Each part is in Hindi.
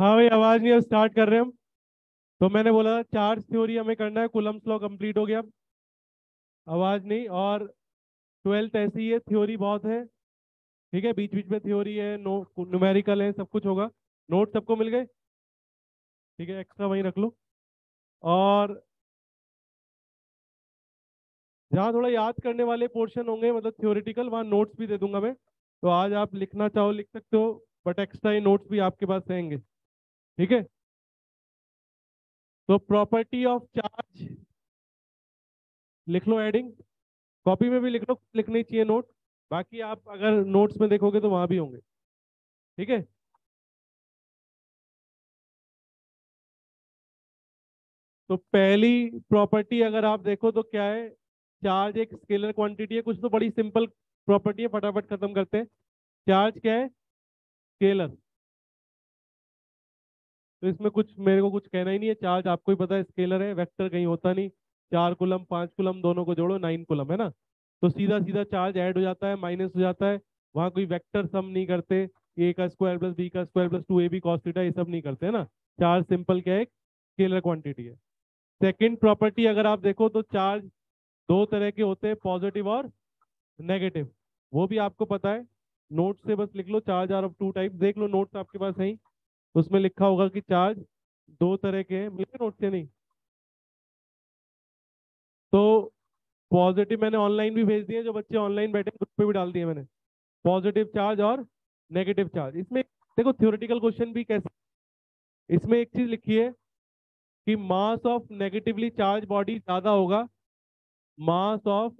हाँ भाई, आवाज नहीं है, स्टार्ट कर रहे हैं हम। तो मैंने बोला था चार्ज थ्योरी हमें करना है, कूलम्स लॉ कंप्लीट हो गया। आवाज नहीं। और ट्वेल्थ ऐसी है, थ्योरी बहुत है। ठीक है, बीच बीच में थ्योरी है, नो न्यूमेरिकल है, सब कुछ होगा। नोट सबको मिल गए? ठीक है, एक्स्ट्रा वहीं रख लो। और जहाँ थोड़ा याद करने वाले पोर्शन होंगे, मतलब थ्योरेटिकल, वहाँ नोट्स भी दे दूंगा मैं। तो आज आप लिखना चाहो लिख सकते हो, बट एक्स्ट्रा ही नोट्स भी आपके पास रहेंगे। ठीक है। तो प्रॉपर्टी ऑफ चार्ज लिख लो, एडिंग। कॉपी में भी लिख लो, लिखनी चाहिए नोट। बाकी आप अगर नोट्स में देखोगे तो वहां भी होंगे। ठीक है। तो पहली प्रॉपर्टी अगर आप देखो तो क्या है? चार्ज एक स्केलर क्वांटिटी है। कुछ तो बड़ी सिंपल प्रॉपर्टी है, फटाफट खत्म करते हैं। चार्ज क्या है? स्केलर। तो इसमें कुछ मेरे को कुछ कहना ही नहीं है। चार्ज आपको ही पता है, स्केलर है, वेक्टर कहीं होता नहीं। 4 कूलम 5 कूलम दोनों को जोड़ो, 9 कूलम है ना। तो सीधा सीधा चार्ज ऐड हो जाता है, माइनस हो जाता है। वहां कोई वेक्टर सम नहीं करते। ए का स्क्वायर प्लस बी का square plus 2ab cos theta, ये सब नहीं करते है ना। चार्ज सिंपल क्या है? स्केलर क्वांटिटी है। सेकंड प्रॉपर्टी अगर आप देखो तो चार्ज दो तरह के होते हैं, पॉजिटिव और नेगेटिव। वो भी आपको पता है। नोट से बस लिख लो, charge are of two type, देख लो नोट्स आपके पास है ही। उसमें लिखा होगा कि चार्ज दो तरह के हैं, मिले नोट से नहीं? तो पॉजिटिव मैंने ऑनलाइन भी भेज दिए, जो बच्चे ऑनलाइन बैठे ग्रुप पे भी डाल दिए मैंने। पॉजिटिव चार्ज और नेगेटिव चार्ज, इसमें देखो थ्योरेटिकल क्वेश्चन भी कैसे। इसमें एक चीज लिखी है कि mass of negatively charge body ज्यादा होगा। Mass of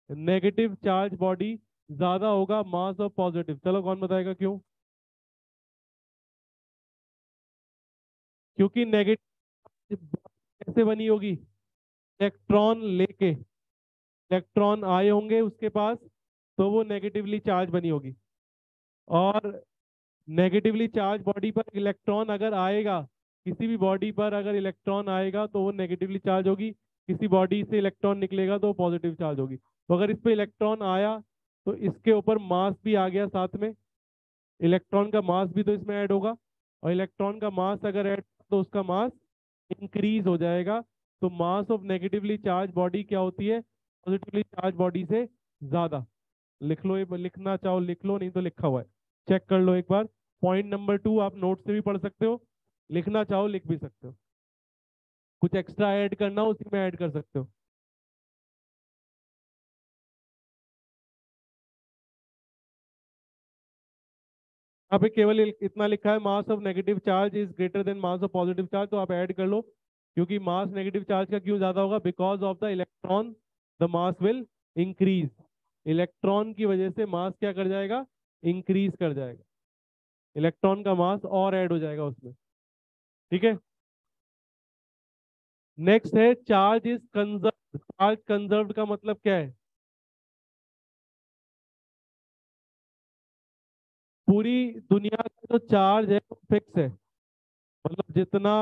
negative charge body ज्यादा होगा मास ऑफ पॉजिटिव। चलो कौन बताएगा क्यों? क्योंकि नेगेटिव कैसे बनी होगी? इलेक्ट्रॉन लेके, इलेक्ट्रॉन आए होंगे उसके पास, तो वो नेगेटिवली चार्ज बनी होगी। और नेगेटिवली चार्ज बॉडी पर इलेक्ट्रॉन अगर आएगा, किसी भी बॉडी पर अगर इलेक्ट्रॉन आएगा तो वो नेगेटिवली चार्ज होगी। किसी बॉडी से इलेक्ट्रॉन निकलेगा तो वो पॉजिटिव चार्ज होगी। तो अगर इस पे इलेक्ट्रॉन आया तो इसके ऊपर मास भी आ गया साथ में। इलेक्ट्रॉन का मास भी तो इसमें ऐड होगा। और इलेक्ट्रॉन का मास अगर ऐड, तो उसका मास इंक्रीज हो जाएगा। तो mass of negatively charge body क्या होती है? पॉजिटिवली चार्ज बॉडी से ज्यादा। लिख लो, ये लिखना चाहो लिख लो, नहीं तो लिखा हुआ है, चेक कर लो एक बार। पॉइंट नंबर 2 आप नोट से भी पढ़ सकते हो, लिखना चाहो लिख भी सकते हो। कुछ एक्स्ट्रा ऐड करना हो उसी में ऐड कर सकते हो। यहाँ पे केवल इतना लिखा है, mass of negative charge is greater then mass of positive charge, तो आप ऐड कर लो। क्योंकि मास नेगेटिव चार्ज का क्यों ज्यादा होगा? Because of the electron the mass will increase. Electron की वजह से मास क्या कर जाएगा? इंक्रीज कर जाएगा। इलेक्ट्रॉन का मास और ऐड हो जाएगा उसमें। ठीक है। नेक्स्ट है charge is conserve. Charge conserve का मतलब क्या है? पूरी दुनिया का जो चार्ज है वो फिक्स है। मतलब जितना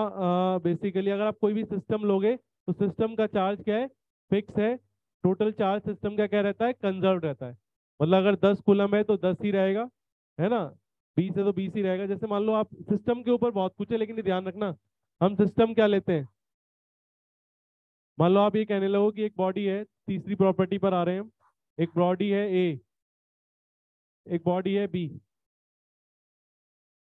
बेसिकली अगर आप कोई भी सिस्टम लोगे तो सिस्टम का चार्ज क्या है? फिक्स है। टोटल चार्ज सिस्टम का क्या रहता है? कंजर्व रहता है। मतलब अगर 10 कूलम है तो 10 ही रहेगा, है ना। 20 है तो 20 ही रहेगा। जैसे मान लो आप सिस्टम के ऊपर बहुत कुछ है, लेकिन ये ध्यान रखना, हम सिस्टम क्या लेते हैं। मान लो आप ये कहने लगो कि एक बॉडी है, तीसरी प्रॉपर्टी पर आ रहे हैं हम। एक बॉडी है ए, एक बॉडी है बी।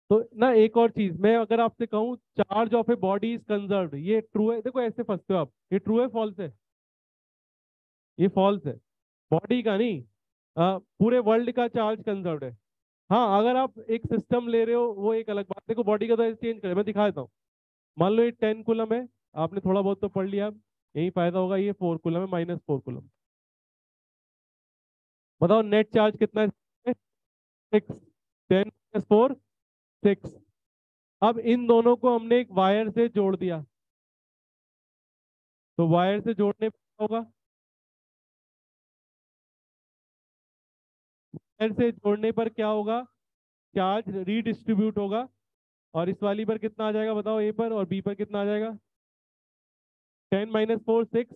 तो ना एक और चीज मैं अगर आपसे कहूं, charge of a body is conserved, ये ट्रू है? देखो ऐसे फंसते हो आप, ये ट्रू है फॉल्स है? ये फॉल्स है। बॉडी का नहीं, पूरे वर्ल्ड का चार्ज कंजर्व्ड है। हाँ, अगर आप एक सिस्टम ले रहे हो वो एक अलग बात। देखो बॉडी का तो चेंज करें, मैं दिखा देता हूँ। मान लो ये 10 कूलम है, आपने थोड़ा बहुत तो पढ़ लिया, यही फायदा होगा। ये 4 कूलम है, -4 कूलम। बताओ नेट चार्ज कितना है? 6। 10 - 4 6। अब इन दोनों को हमने एक वायर से जोड़ दिया। तो वायर से जोड़ने पर क्या होगा? वायर से जोड़ने पर क्या होगा? चार्ज रीडिस्ट्रीब्यूट होगा। और इस वाली पर कितना आ जाएगा बताओ? ए पर और बी पर कितना आ जाएगा? 10 - 4 6।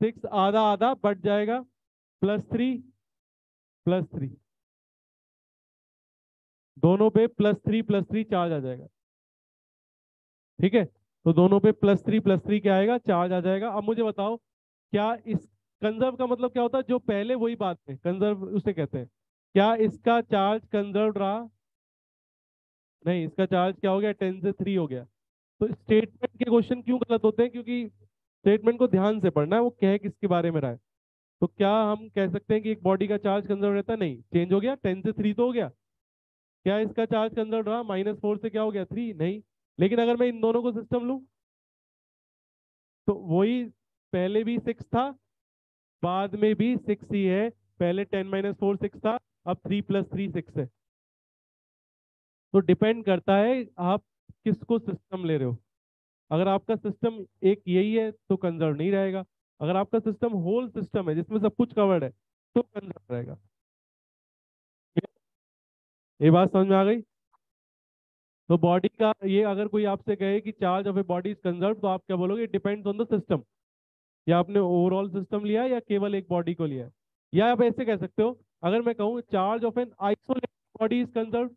6 आधा आधा बढ़ जाएगा, +3 +3। दोनों पे +3 +3 चार्ज आ जाएगा। ठीक है, तो दोनों पे प्लस थ्री क्या आएगा, चार्ज आ जाएगा। अब मुझे बताओ, क्या इस कंजर्व का मतलब क्या होता है, जो पहले वही बात है, कंजर्व उसे कहते हैं। क्या इसका चार्ज कंजर्व रहा? नहीं, इसका चार्ज क्या हो गया, 10 से 3 हो गया। तो स्टेटमेंट के क्वेश्चन क्यों गलत होते हैं, क्योंकि स्टेटमेंट को ध्यान से पढ़ना है, वो कह किसके बारे में रहा है। तो क्या हम कह सकते हैं कि एक बॉडी का चार्ज कंजर्व रहता है? नहीं, चेंज हो गया, 10 से 3 तो हो गया। क्या इसका चार्ज कंजर्व रहा, -4 से क्या हो गया, 3? नहीं। लेकिन अगर मैं इन दोनों को सिस्टम लूं, तो वही, पहले भी 6 था, बाद में भी 6 ही है। पहले 10 - 4 6 था, अब 3 + 3 6 है। तो डिपेंड करता है आप किसको सिस्टम ले रहे हो। अगर आपका सिस्टम एक यही है तो कंजर्व नहीं रहेगा। अगर आपका सिस्टम होल सिस्टम है जिसमें सब कुछ कवर्ड है, तो कंजर्व रहेगा। ये बात समझ में आ गई? तो बॉडी का ये, अगर कोई आपसे कहे कि charge of a body is conserve, तो आप क्या बोलोगे, डिपेंड्स ऑन द सिस्टम। या आपने ओवरऑल सिस्टम लिया या केवल एक बॉडी को लिया है। या आप ऐसे कह सकते हो, अगर मैं कहूँ charge of an isolated body is conserve,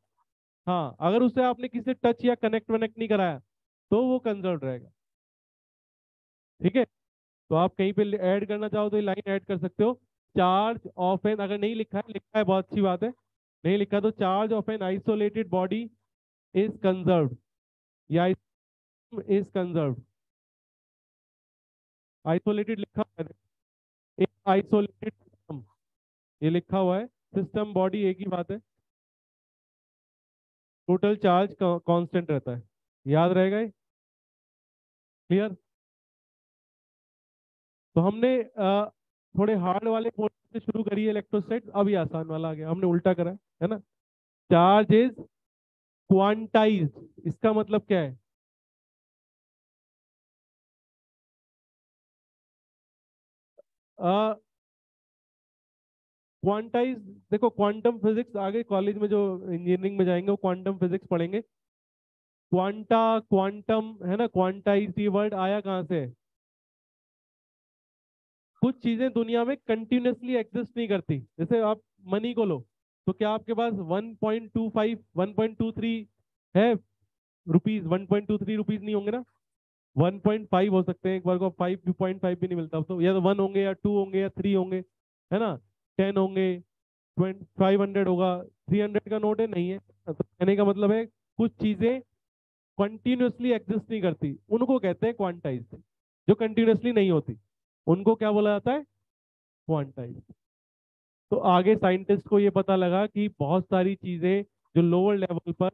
हाँ, अगर उसे आपने किसी टच या कनेक्ट वनेक्ट नहीं कराया, तो वो कंजर्व रहेगा। ठीक है, तो आप कहीं पे ऐड करना चाहो तो ये लाइन ऐड कर सकते हो। चार्ज ऑफ एन, अगर नहीं लिखा है, लिखा है बहुत अच्छी बात है, नहीं लिखा तो charge of an isolated body is conserved, या इज कंजर्व्ड। आइसोलेटेड लिखा हुआ है, एक आइसोलेटेड सिस्टम, ये लिखा हुआ है। सिस्टम बॉडी एक ही बात है। टोटल चार्ज कांस्टेंट रहता है, याद रहेगा ये? क्लियर? तो हमने थोड़े हार्ड वाले पोर्शन से शुरू करी है इलेक्ट्रोस्टैटिक्स, अभी आसान वाला आ गया, हमने उल्टा करा है ना। चार्ज इज क्वांटाइज्ड, इसका मतलब क्या है? क्वांटाइज, देखो क्वांटम फिजिक्स आगे कॉलेज में जो इंजीनियरिंग में जाएंगे वो क्वांटम फिजिक्स पढ़ेंगे। क्वांटा, क्वांटम है ना, क्वांटाइज ये वर्ड आया कहाँ से है? कुछ चीजें दुनिया में कंटिन्यूअसली एग्जिस्ट नहीं करती। जैसे आप मनी को लो, तो क्या आपके पास 1.25 1.23 है रुपीज? 1.23 रुपीज नहीं होंगे ना, 1.5 हो सकते हैं, एक बार को 5.5 भी नहीं मिलता, तो या तो 1 होंगे या 2 होंगे या 3 होंगे, है ना। 10 होंगे, 500 होगा, 300 का नोट है, नहीं है। तो कहने का मतलब है, कुछ चीजें कंटिन्यूअसली एग्जिस्ट नहीं करती, उनको कहते हैं क्वांटाइज। जो कंटिन्यूअसली नहीं होती, उनको क्या बोला जाता है, क्वांटाइज। तो आगे साइंटिस्ट को ये पता लगा कि बहुत सारी चीजें जो लोअर लेवल पर,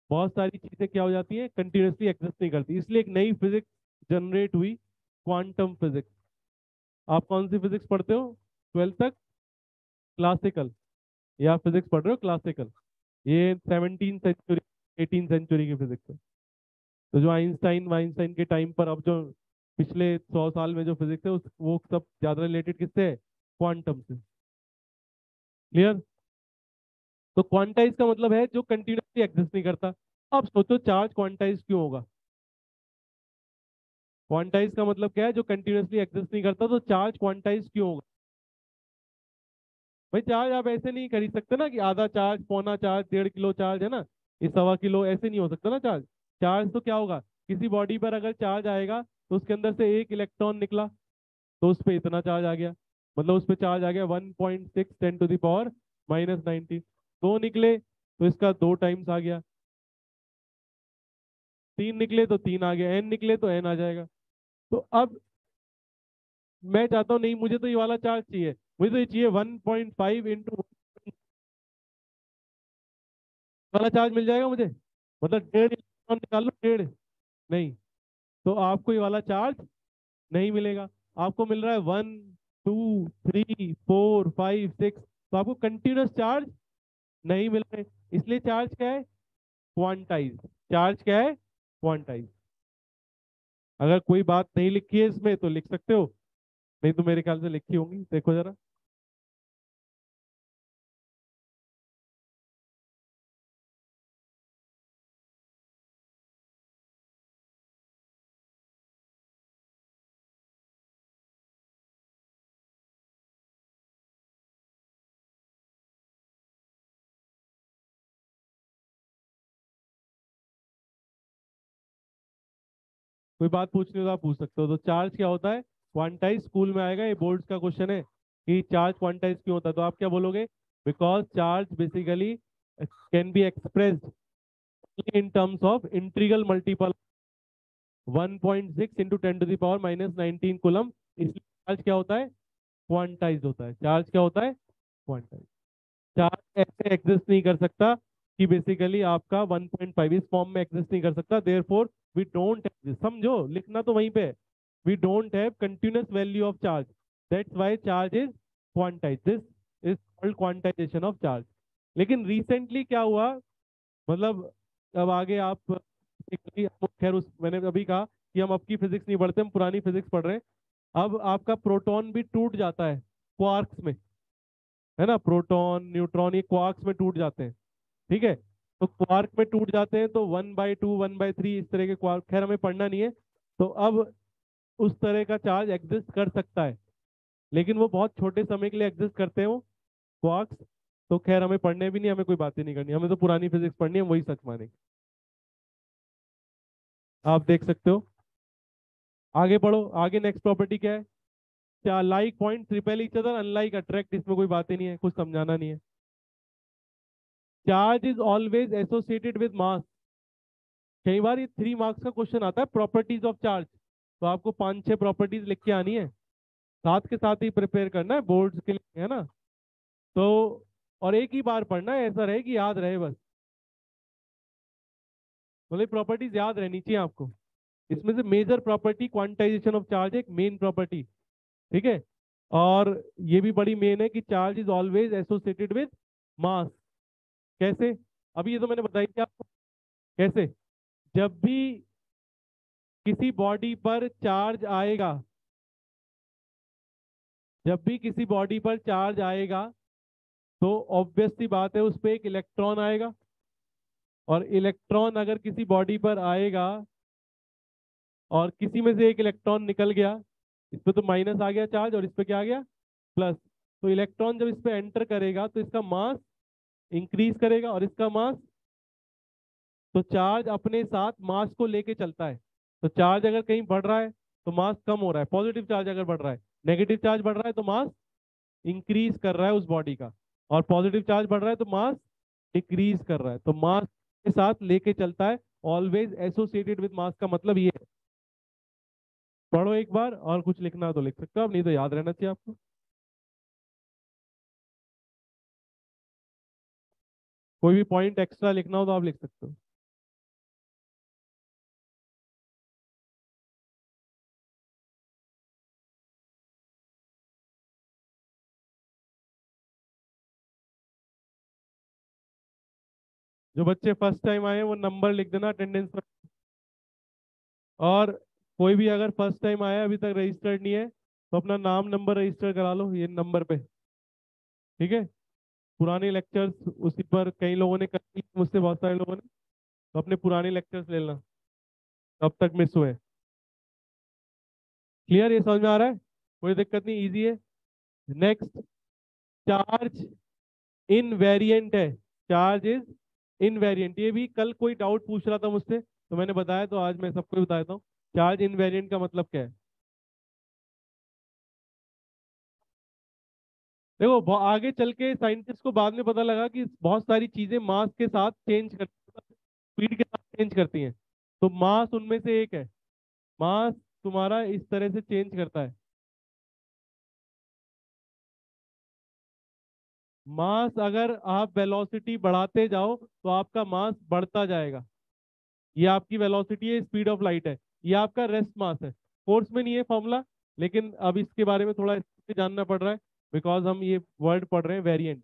बहुत सारी चीजें क्या हो जाती हैं, कंटिन्यूअसली एग्जिस्ट नहीं करती, इसलिए एक नई फिजिक्स जनरेट हुई, क्वांटम फिजिक्स। आप कौन सी फिजिक्स पढ़ते हो 12th तक? क्लासिकल, या फिजिक्स पढ़ रहे हो क्लासिकल? ये 17th सेंचुरी, 18th सेंचुरी की फिजिक्स है। तो जो आइंस्टाइन वाइंस्टाइन के टाइम पर, अब जो पिछले 100 साल में जो फिजिक्स है वो सब ज्यादा रिलेटेड किससे है, क्वांटम से। क्लियर? तो क्वांटाइज का मतलब है जो कंटिन्यूसली एग्जिस्ट नहीं करता। अब सोचो चार्ज क्वांटाइज क्यों होगा? क्वांटाइज का मतलब क्या है, जो कंटिन्यूसली एग्जिस्ट नहीं करता, तो चार्ज क्वांटाइज क्यों होगा? भाई चार्ज आप ऐसे नहीं खरीद सकते ना कि आधा चार्ज, पौना चार्ज, 1.5 किलो चार्ज, है ना, ये 1.25 किलो, ऐसे नहीं हो सकता ना चार्ज। चार्ज तो क्या होगा, किसी बॉडी पर अगर चार्ज आएगा तो उसके अंदर से एक इलेक्ट्रॉन निकला, तो उस पर इतना चार्ज आ गया, मतलब उस पर चार्ज आ गया 1.6 × 10⁻⁻⁹ दो निकले तो इसका 2 टाइम्स आ गया, 3 निकले तो 3 आ गया, n निकले तो n आ जाएगा। तो अब मैं चाहता हूँ, नहीं मुझे तो ये वाला चार्ज चाहिए, मुझे तो ये चाहिए 1.5 × वाला चार्ज मिल जाएगा मुझे, मतलब 1.5 इलेक्ट्रॉन निकाल लो, 1.5। नहीं, तो आपको ये वाला चार्ज नहीं मिलेगा। आपको मिल रहा है 1 2 3 4 5 6, तो आपको कंटिन्यूस चार्ज नहीं मिल रहे, इसलिए चार्ज क्या है, क्वांटाइज। चार्ज क्या है, क्वांटाइज। अगर कोई बात नहीं लिखी है इसमें तो लिख सकते हो, नहीं तो मेरे ख्याल से लिखी होंगी, देखो जरा। कोई बात पूछनी हो तो आप पूछ सकते हो। तो चार्ज क्या होता है? क्वांटाइज। स्कूल में आएगा, ये बोर्ड्स का क्वेश्चन है कि चार्ज क्वांटाइज क्यों होता है, तो आप क्या बोलोगे? Because charge basically can be expressed in terms of integral multiple 1.6 into 10⁻⁻19 coulomb. इसलिए चार्ज क्या होता है? क्वांटाइज होता है। चार्ज क्या होता है? क्वांटाइज। चार्ज ऐसे एग्जिस्ट नहीं कर सकता कि बेसिकली आपका 1.5 इस फॉर्म में एग्जिस्ट नहीं कर सकता। देयरफॉर वी डोंट एग्जिस्ट, समझो, लिखना तो वहीं पे है। We don't have continuous value of charge, that's why charge is quantized. This is called quantization of charge. लेकिन रिसेंटली क्या हुआ, मतलब अब आगे आप खैर उस मैंने अभी कहा कि हम अब की फिजिक्स नहीं पढ़ते, हम पुरानी फिजिक्स पढ़ रहे हैं। अब आपका प्रोटॉन भी टूट जाता है क्वार्क्स में, है ना। प्रोटॉन न्यूट्रॉन ये क्वार्क्स में टूट जाते हैं, ठीक है। तो क्वार्क में टूट जाते हैं तो 1/2 1/3 इस तरह के क्वार्क, खैर हमें पढ़ना नहीं है। तो अब उस तरह का चार्ज एग्जिस्ट कर सकता है, लेकिन वो बहुत छोटे समय के लिए एग्जिस्ट करते हो क्वार्क्स। तो खैर हमें पढ़ने भी नहीं, हमें कोई बातें नहीं करनी, हमें तो पुरानी फिजिक्स पढ़नी है, हम वही सच मानेंगे। आप देख सकते हो। आगे पढ़ो, आगे नेक्स्ट प्रॉपर्टी क्या है? क्या like point repel each other unlike attract, इसमें कोई बातें नहीं है, कुछ समझाना नहीं है। Charge is always associated with मास। कई बार ये 3 मार्क्स का क्वेश्चन आता है प्रॉपर्टीज ऑफ चार्ज, तो आपको 5-6 प्रॉपर्टीज लिख के आनी है, साथ के साथ ही प्रिपेयर करना है बोर्ड्स के लिए, है ना। तो और एक ही बार पढ़ना है, ऐसा रहे कि याद रहे बस, मतलब प्रॉपर्टीज याद रहनी चाहिए आपको। इसमें से major property quantization of charge एक मेन प्रॉपर्टी, ठीक है। और ये भी बड़ी मेन है कि charge is always associated with mass. कैसे? अभी ये तो मैंने बताई थी आपको। कैसे? जब भी किसी बॉडी पर चार्ज आएगा, जब भी किसी बॉडी पर चार्ज आएगा तो ऑब्वियस सी बात है उस पर एक इलेक्ट्रॉन आएगा। और इलेक्ट्रॉन अगर किसी बॉडी पर आएगा और किसी में से एक इलेक्ट्रॉन निकल गया, इस पे तो माइनस आ गया चार्ज और इस पे क्या आ गया? प्लस। तो इलेक्ट्रॉन जब इस पे एंटर करेगा तो इसका मास इंक्रीज करेगा और इसका मास, तो चार्ज अपने साथ मास को लेके चलता है। तो चार्ज अगर कहीं बढ़ रहा है तो मास कम हो रहा है, पॉजिटिव चार्ज अगर बढ़ रहा है। नेगेटिव चार्ज बढ़ रहा है तो मास इंक्रीज कर रहा है उस बॉडी का। और पॉजिटिव चार्ज बढ़ रहा है तो मास डिक्रीज कर रहा है। तो मास के साथ लेके चलता है, ऑलवेज एसोसिएटेड विद मास का मतलब ये है। पढ़ो एक बार, और कुछ लिखना हो तो लिख सकते हो आप, नहीं तो याद रहना चाहिए आपको। कोई भी पॉइंट एक्स्ट्रा लिखना हो तो आप लिख सकते हो। जो बच्चे फर्स्ट टाइम आए हैं वो नंबर लिख देना अटेंडेंस पर। और कोई भी अगर फर्स्ट टाइम आया अभी तक रजिस्टर्ड नहीं है तो अपना नाम नंबर रजिस्टर करा लो ये नंबर पे, ठीक है। पुराने लेक्चर्स उसी पर कई लोगों ने कर लिए मुझसे, बहुत सारे लोगों ने, तो अपने पुराने लेक्चर्स ले लेना अब तक मिस हुए। क्लियर? ये समझ में आ रहा है? कोई दिक्कत नहीं, इजी है। नेक्स्ट, चार्ज इनवेरिएंट है। चार्ज इज इनवेरिएंट, ये भी कल कोई डाउट पूछ रहा था मुझसे तो मैंने बताया, तो आज मैं सबको बता देता हूँ। चार्ज इनवेरिएंट का मतलब क्या है? देखो आगे चल के साइंटिस्ट को बाद में पता लगा कि बहुत सारी चीजें मास के साथ चेंज करती, स्पीड के साथ चेंज करती हैं। तो मास उनमें से एक है। मास तुम्हारा इस तरह से चेंज करता है। मास अगर आप वेलोसिटी बढ़ाते जाओ तो आपका मास बढ़ता जाएगा। ये आपकी वेलोसिटी है, स्पीड ऑफ लाइट है। ये आपका रेस्ट मास है। कोर्स में नहीं है फॉर्मूला, लेकिन अब इसके बारे में थोड़ा जानना पड़ रहा है बिकॉज हम ये वर्ड पढ़ रहे हैं वेरिएंट।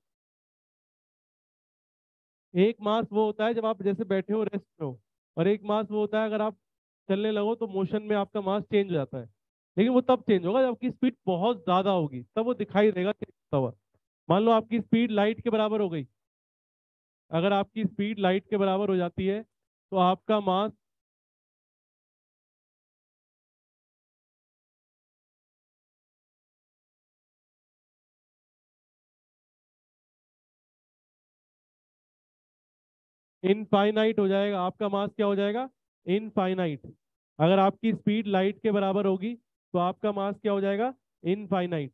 एक मास वो होता है जब आप जैसे बैठे हो रेस्ट में हो, और एक मास वो होता है अगर आप चलने लगो तो मोशन में आपका मास चेंज हो जाता है। लेकिन वो तब चेंज होगा जब आपकी स्पीड बहुत ज्यादा होगी, तब वो दिखाई देगा चेंज होता हुआ। मान लो आपकी स्पीड लाइट के बराबर हो गई, अगर आपकी स्पीड लाइट के बराबर हो जाती है तो आपका मास इनफाइनाइट हो जाएगा। आपका मास क्या हो जाएगा? इनफाइनाइट। अगर आपकी स्पीड लाइट के बराबर होगी तो आपका मास क्या हो जाएगा? इनफाइनाइट।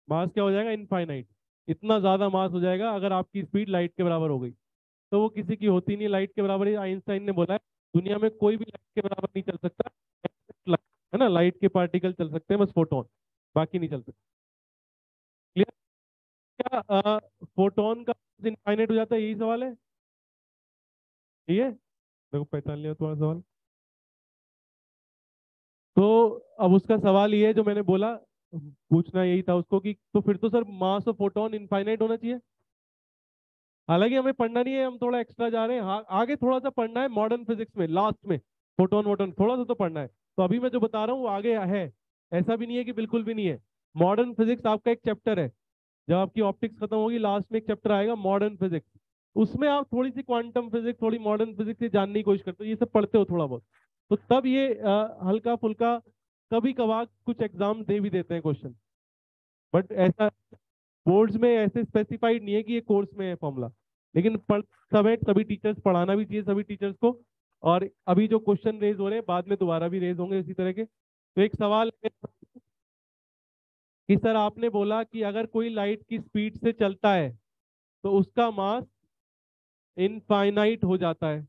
मास क्या हो जाएगा? इनफाइनाइट। इतना ज्यादा मास हो जाएगा अगर आपकी स्पीड लाइट के बराबर हो गई। तो वो किसी की होती नहीं लाइट के बराबर। आइंस्टाइन ने बोला है दुनिया में कोई भी लाइट के बराबर नहीं चल सकता, है ना। लाइट के पार्टिकल चल सकते हैं बस फोटोन, बाकी नहीं चल सकते। क्लियर? क्या फोटोन का इनफाइनाइट हो जाता है? यही सवाल है। ठीक है, मेरे को पहचान लिया तुम्हारा सवाल। तो अब उसका सवाल ये है जो मैंने बोला, पूछना यही था उसको कि तो फिर तो sir mass of photon infinite होना चाहिए। हालांकि हमें पढ़ना नहीं है, हम थोड़ा एक्स्ट्रा जा रहे हैं। आगे थोड़ा सा पढ़ना है मॉडर्न फिजिक्स में, लास्ट में फोटोन वोटोन थोड़ा सा तो पढ़ना है। तो अभी मैं जो बता रहा हूँ वो आगे है, ऐसा भी नहीं है कि बिल्कुल भी नहीं है। मॉडर्न फिजिक्स आपका एक चैप्टर है। जब आपकी ऑप्टिक्स खत्म होगी लास्ट में एक चैप्टर आएगा मॉडर्न फिजिक्स। उसमें आप थोड़ी सी क्वांटम फिजिक्स, थोड़ी मॉडर्न फिजिक्स से जानने की कोशिश करते हो, ये सब पढ़ते हो थोड़ा बहुत। तो तब ये हल्का फुल्का कभी कभार कुछ एग्जाम दे भी देते हैं क्वेश्चन। बट ऐसा बोर्ड्स में ऐसे स्पेसिफाइड नहीं है कि ये कोर्स में है फॉर्मूला। लेकिन पढ़ सब है, सभी टीचर्स पढ़ाना भी चाहिए सभी टीचर्स को। और अभी जो क्वेश्चन रेज हो रहे हैं बाद में दोबारा भी रेज होंगे इसी तरह के। तो एक सवाल है कि सर आपने बोला कि अगर कोई लाइट की स्पीड से चलता है तो उसका मास इनफाइनाइट हो जाता है।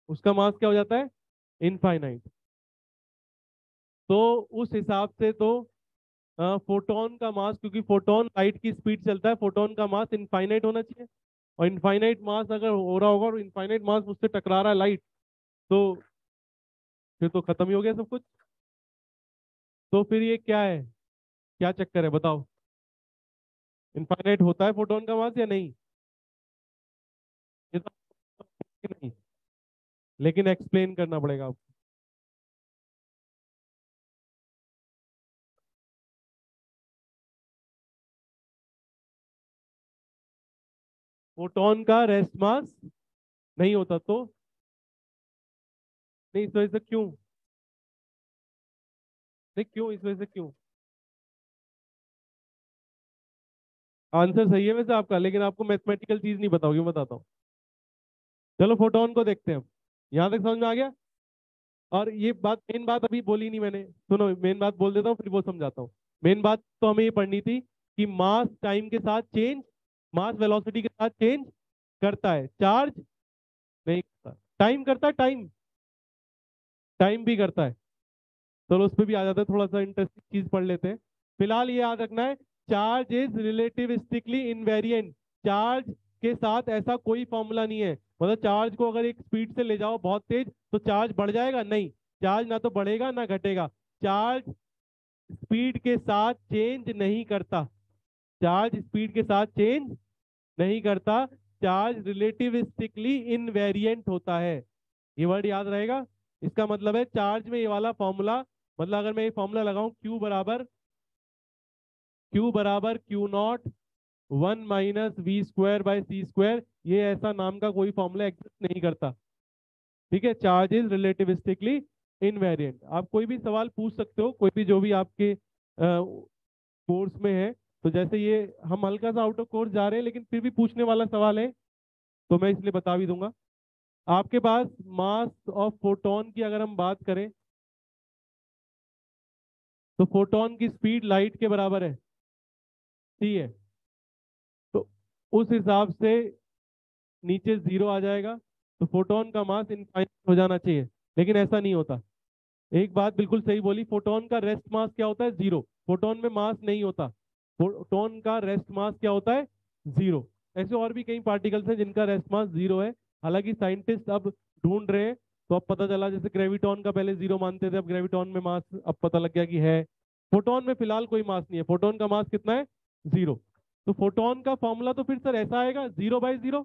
उसका मास क्या हो जाता है? इनफाइनाइट। तो उस हिसाब से तो फोटोन का मास, क्योंकि फोटोन लाइट की स्पीड चलता है, फोटोन का मास इनफाइनाइट होना चाहिए। और इनफाइनाइट मास अगर हो रहा होगा और इनफाइनाइट मास उससे टकरा रहा है लाइट, तो फिर तो खत्म ही हो गया सब कुछ। तो फिर ये क्या है? क्या चक्कर है बताओ? इनफाइनाइट होता है फोटोन का मास या नहीं? ये तो नहीं, लेकिन एक्सप्लेन करना पड़ेगा आपको। फोटोन का रेस्ट मास नहीं होता तो? नहीं, इस वजह से क्यों? नहीं क्यों, इस वजह से क्यों? आंसर सही है वैसे आपका, लेकिन आपको मैथमेटिकल चीज नहीं बताओगे, मैं बताता हूँ। चलो फोटोन को देखते हैं हम। यहाँ तक समझ में आ गया? और ये बात, मेन बात अभी बोली नहीं मैंने, सुनो मेन बात बोल देता हूँ फिर वो समझाता हूँ। मेन बात तो हमें ये पढ़नी थी कि मास टाइम के साथ चेंज, मास वेलोसिटी के साथ चेंज करता है, चार्ज नहीं करता। टाइम करता है, टाइम, टाइम भी करता है। चलो उस पर भी आ जाता है, थोड़ा सा इंटरेस्टिंग चीज पढ़ लेते हैं। फिलहाल ये याद रखना है, चार्ज इज रिलेटिविस्टिकली इनवेरिएंट। चार्ज के साथ ऐसा कोई फॉर्मूला नहीं है, मतलब चार्ज को अगर एक स्पीड से ले जाओ बहुत तेज तो चार्ज बढ़ जाएगा? नहीं, चार्ज ना तो बढ़ेगा ना घटेगा। चार्ज स्पीड के साथ चेंज नहीं करता। चार्ज स्पीड के साथ चेंज नहीं करता। चार्ज रिलेटिविस्टिकली इनवेरिएंट होता है। ये वर्ड याद रहेगा। इसका मतलब है चार्ज में ये वाला फॉर्मूला, मतलब अगर मैं ये फॉर्मूला लगाऊं क्यू बराबर क्यू नॉट 1 - v² /c², ये ऐसा नाम का कोई फॉर्मूला एग्जिस्ट नहीं करता। ठीक है, चार्ज इज रिलेटिविस्टिकली इनवेरिएंट। आप कोई भी सवाल पूछ सकते हो, कोई भी जो भी आपके कोर्स में है। तो जैसे ये हम हल्का सा आउट ऑफ कोर्स जा रहे हैं लेकिन फिर भी पूछने वाला सवाल है, तो मैं इसलिए बता भी दूंगा। आपके पास मास ऑफ फोटोन की अगर हम बात करें तो फोटोन की स्पीड लाइट के बराबर है, ठीक है। तो उस हिसाब से नीचे जीरो आ जाएगा, तो फोटोन का मास इनफाइनाइट हो जाना चाहिए। लेकिन ऐसा नहीं होता। एक बात बिल्कुल सही बोली, फोटोन का रेस्ट मास क्या होता है? जीरो। फोटोन में मास नहीं होता। फोटोन का रेस्ट मास क्या होता है? जीरो। ऐसे और भी कई पार्टिकल्स हैं जिनका रेस्ट मास जीरो है। हालांकि साइंटिस्ट अब ढूंढ रहे हैं, तो अब पता चला, जैसे ग्रेविटॉन का पहले जीरो मानते थे, अब ग्रेविटॉन में मास अब पता लग गया कि है। फोटोन में फिलहाल कोई मास नहीं है, फोटोन का मास कितना है? जीरो। तो फोटोन का फॉर्मूला तो फिर सर ऐसा आएगा, 0/0।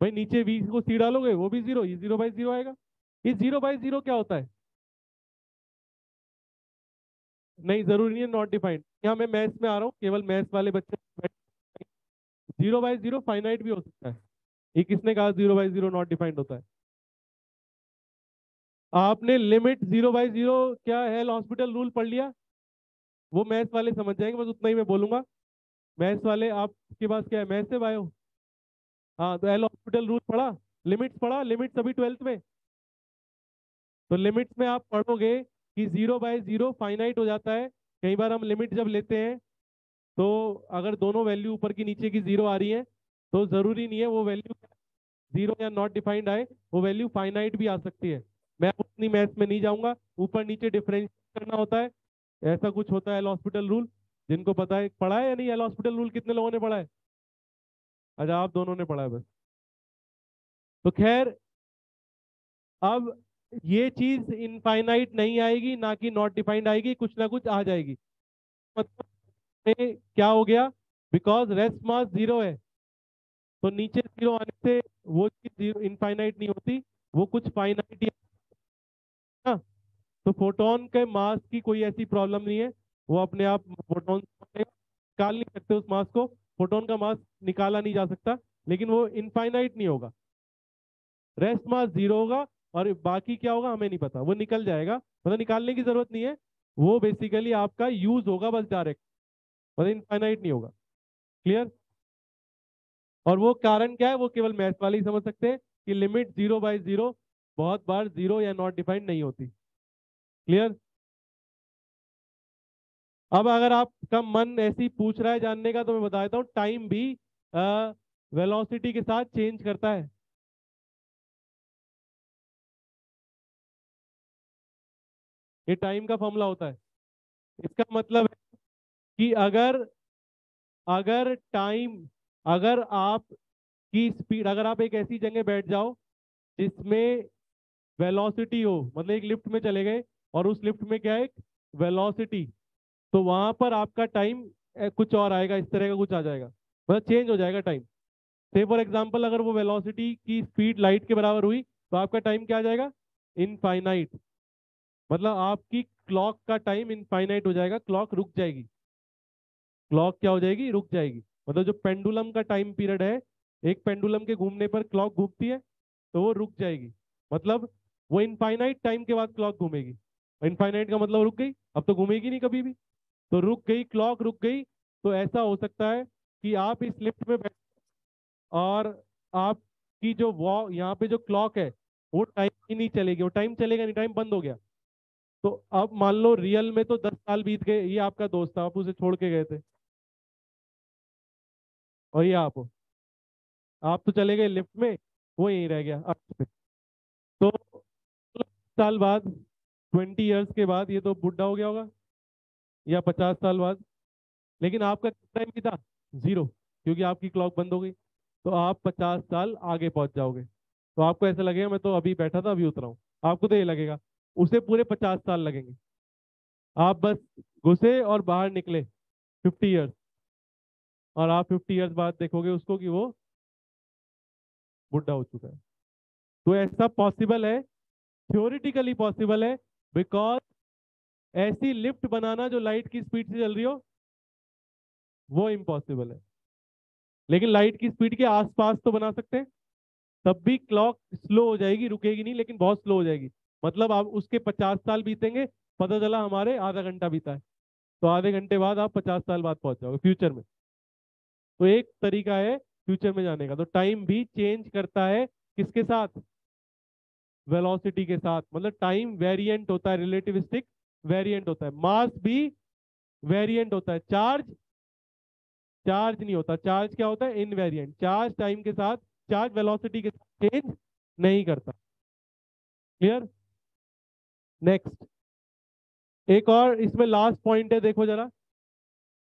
भाई नीचे वी को सी डालोगे वो भी जीरो, ये 0/0 आएगा। ये 0/0 क्या होता है? नहीं जरूरी नहीं है नॉट डिफाइंड, यहाँ मैं मैथ्स में आ रहा हूँ, केवल मैथ्स वाले बच्चे। 0/0 फाइनाइट भी हो सकता है। ये किसने कहा 0/0 नॉट डिफाइंड होता है? आपने लिमिट 0/0 क्या है हॉस्पिटल रूल पढ़ लिया? वो मैथ्स वाले समझ जाएंगे, बस उतना ही मैं बोलूंगा। मैथ्स वाले आपके पास क्या है, मैथ्स से बायो? हाँ, तो एल हॉस्पिटल रूल पढ़ा, लिमिट्स पढ़ा, लिमिट्स अभी 12th में। तो लिमिट्स में आप पढ़ोगे कि 0/0 फाइनाइट हो जाता है। कई बार हम लिमिट जब लेते हैं तो अगर दोनों वैल्यू ऊपर की नीचे की 0 आ रही है तो जरूरी नहीं है वो वैल्यू 0 या नॉट डिफाइंड आए, वो वैल्यू फाइनाइट भी आ सकती है। मैं उतनी मैथ्स में नहीं जाऊंगा, ऊपर नीचे डिफरेंस करना होता है, ऐसा कुछ होता है एल हॉस्पिटल रूल। जिनको पता है, पढ़ा है या नहीं एल हॉस्पिटल रूल, कितने लोगों ने पढ़ा है? अच्छा, आप दोनों ने पढ़ा है बस। तो खैर, अब ये चीज इनफाइनाइट नहीं आएगी, ना कि नॉट डिफाइंड आएगी, कुछ ना कुछ आ जाएगी। मतलब में क्या हो गया, बिकॉज रेस्ट मास 0 है तो नीचे 0 आने से वो चीज इनफाइनाइट नहीं होती, वो कुछ फाइनाइट ही है ना। तो फोटोन के मास की कोई ऐसी प्रॉब्लम नहीं है, वो अपने आप फोटोन निकाल नहीं सकते उस मास को, फोटोन का मास निकाला नहीं जा सकता, लेकिन वो इनफाइनाइट नहीं होगा। रेस्ट मास 0 होगा और बाकी क्या होगा हमें नहीं पता, वो निकल जाएगा, मतलब निकालने की जरूरत नहीं है, वो बेसिकली आपका यूज होगा बस डायरेक्ट, मतलब इनफाइनाइट नहीं होगा। क्लियर? और वो कारण क्या है, वो केवल मैथ वाले ही समझ सकते हैं कि लिमिट 0/0 बहुत बार 0 या नॉट डिफाइंड नहीं होती। क्लियर? अब अगर आपका मन ऐसे ही पूछ रहा है जानने का, तो मैं बता देता हूँ, टाइम भी वेलोसिटी के साथ चेंज करता है। ये टाइम का फॉर्मूला होता है। इसका मतलब है कि अगर अगर टाइम अगर आप की स्पीड, अगर आप एक ऐसी जगह बैठ जाओ जिसमें वेलोसिटी हो, मतलब एक लिफ्ट में चले गए और उस लिफ्ट में क्या है, एक वेलोसिटी, तो वहां पर आपका टाइम कुछ और आएगा, इस तरह का कुछ आ जाएगा, मतलब चेंज हो जाएगा टाइम। से फॉर एग्जांपल अगर वो वेलोसिटी की स्पीड लाइट के बराबर हुई तो आपका टाइम क्या आ जाएगा, इनफाइनाइट। मतलब आपकी क्लॉक का टाइम इनफाइनाइट हो जाएगा, क्लॉक रुक जाएगी। क्लॉक क्या हो जाएगी, रुक जाएगी। मतलब जो पेंडुलम का टाइम पीरियड है, एक पेंडुलम के घूमने पर क्लॉक घूमती है तो वो रुक जाएगी, मतलब वो इनफाइनाइट टाइम के बाद क्लॉक घूमेगी। इनफाइनाइट का मतलब रुक गई, अब तो घूमेगी नहीं कभी भी, तो रुक गई, क्लॉक रुक गई। तो ऐसा हो सकता है कि आप इस लिफ्ट में बैठ और आपकी जो वॉ यहाँ पे जो क्लॉक है वो टाइम ही नहीं चलेगी, वो टाइम चलेगा नहीं, टाइम बंद हो गया। तो अब मान लो रियल में तो 10 साल बीत गए, ये आपका दोस्त था, आप उसे छोड़ के गए थे, और ये आप तो चले गए लिफ्ट में, वो यहीं रह गया अब पे। तो साल बाद, 20 ईयर्स के बाद ये तो बुढ़ा हो गया होगा, या 50 साल बाद, लेकिन आपका टाइम भी था 0, क्योंकि आपकी क्लॉक बंद हो गई। तो आप 50 साल आगे पहुंच जाओगे, तो आपको ऐसा लगेगा मैं तो अभी बैठा था अभी उतरा हूँ, आपको तो ये लगेगा। उसे पूरे 50 साल लगेंगे। आप बस घुसे और बाहर निकले 50 ईयर्स, और आप 50 ईयर्स बाद देखोगे उसको कि वो बुढ़ा हो चुका है। तो ऐसा पॉसिबल है, थ्योरेटिकली पॉसिबल है, बिकॉज ऐसी लिफ्ट बनाना जो लाइट की स्पीड से चल रही हो वो इम्पॉसिबल है, लेकिन लाइट की स्पीड के आसपास तो बना सकते हैं। तब भी क्लॉक स्लो हो जाएगी, रुकेगी नहीं, लेकिन बहुत स्लो हो जाएगी। मतलब आप उसके 50 साल बीतेंगे, पता चला हमारे आधा घंटा बीता है, तो आधे घंटे बाद आप 50 साल बाद पहुंच जाओगे फ्यूचर में। तो एक तरीका है फ्यूचर में जाने का। तो टाइम भी चेंज करता है किसके साथ, वेलोसिटी के साथ। मतलब टाइम वेरिएंट होता है, रिलेटिविस्टिक वेरिएंट होता है। मास भी वेरिएंट होता है, चार्ज चार्ज नहीं होता। चार्ज क्या होता है, इनवेरिएंट। चार्ज टाइम के साथ, चार्ज वेलोसिटी के साथ चेंज नहीं करता। क्लियर? नेक्स्ट, एक और इसमें लास्ट पॉइंट है, देखो जरा।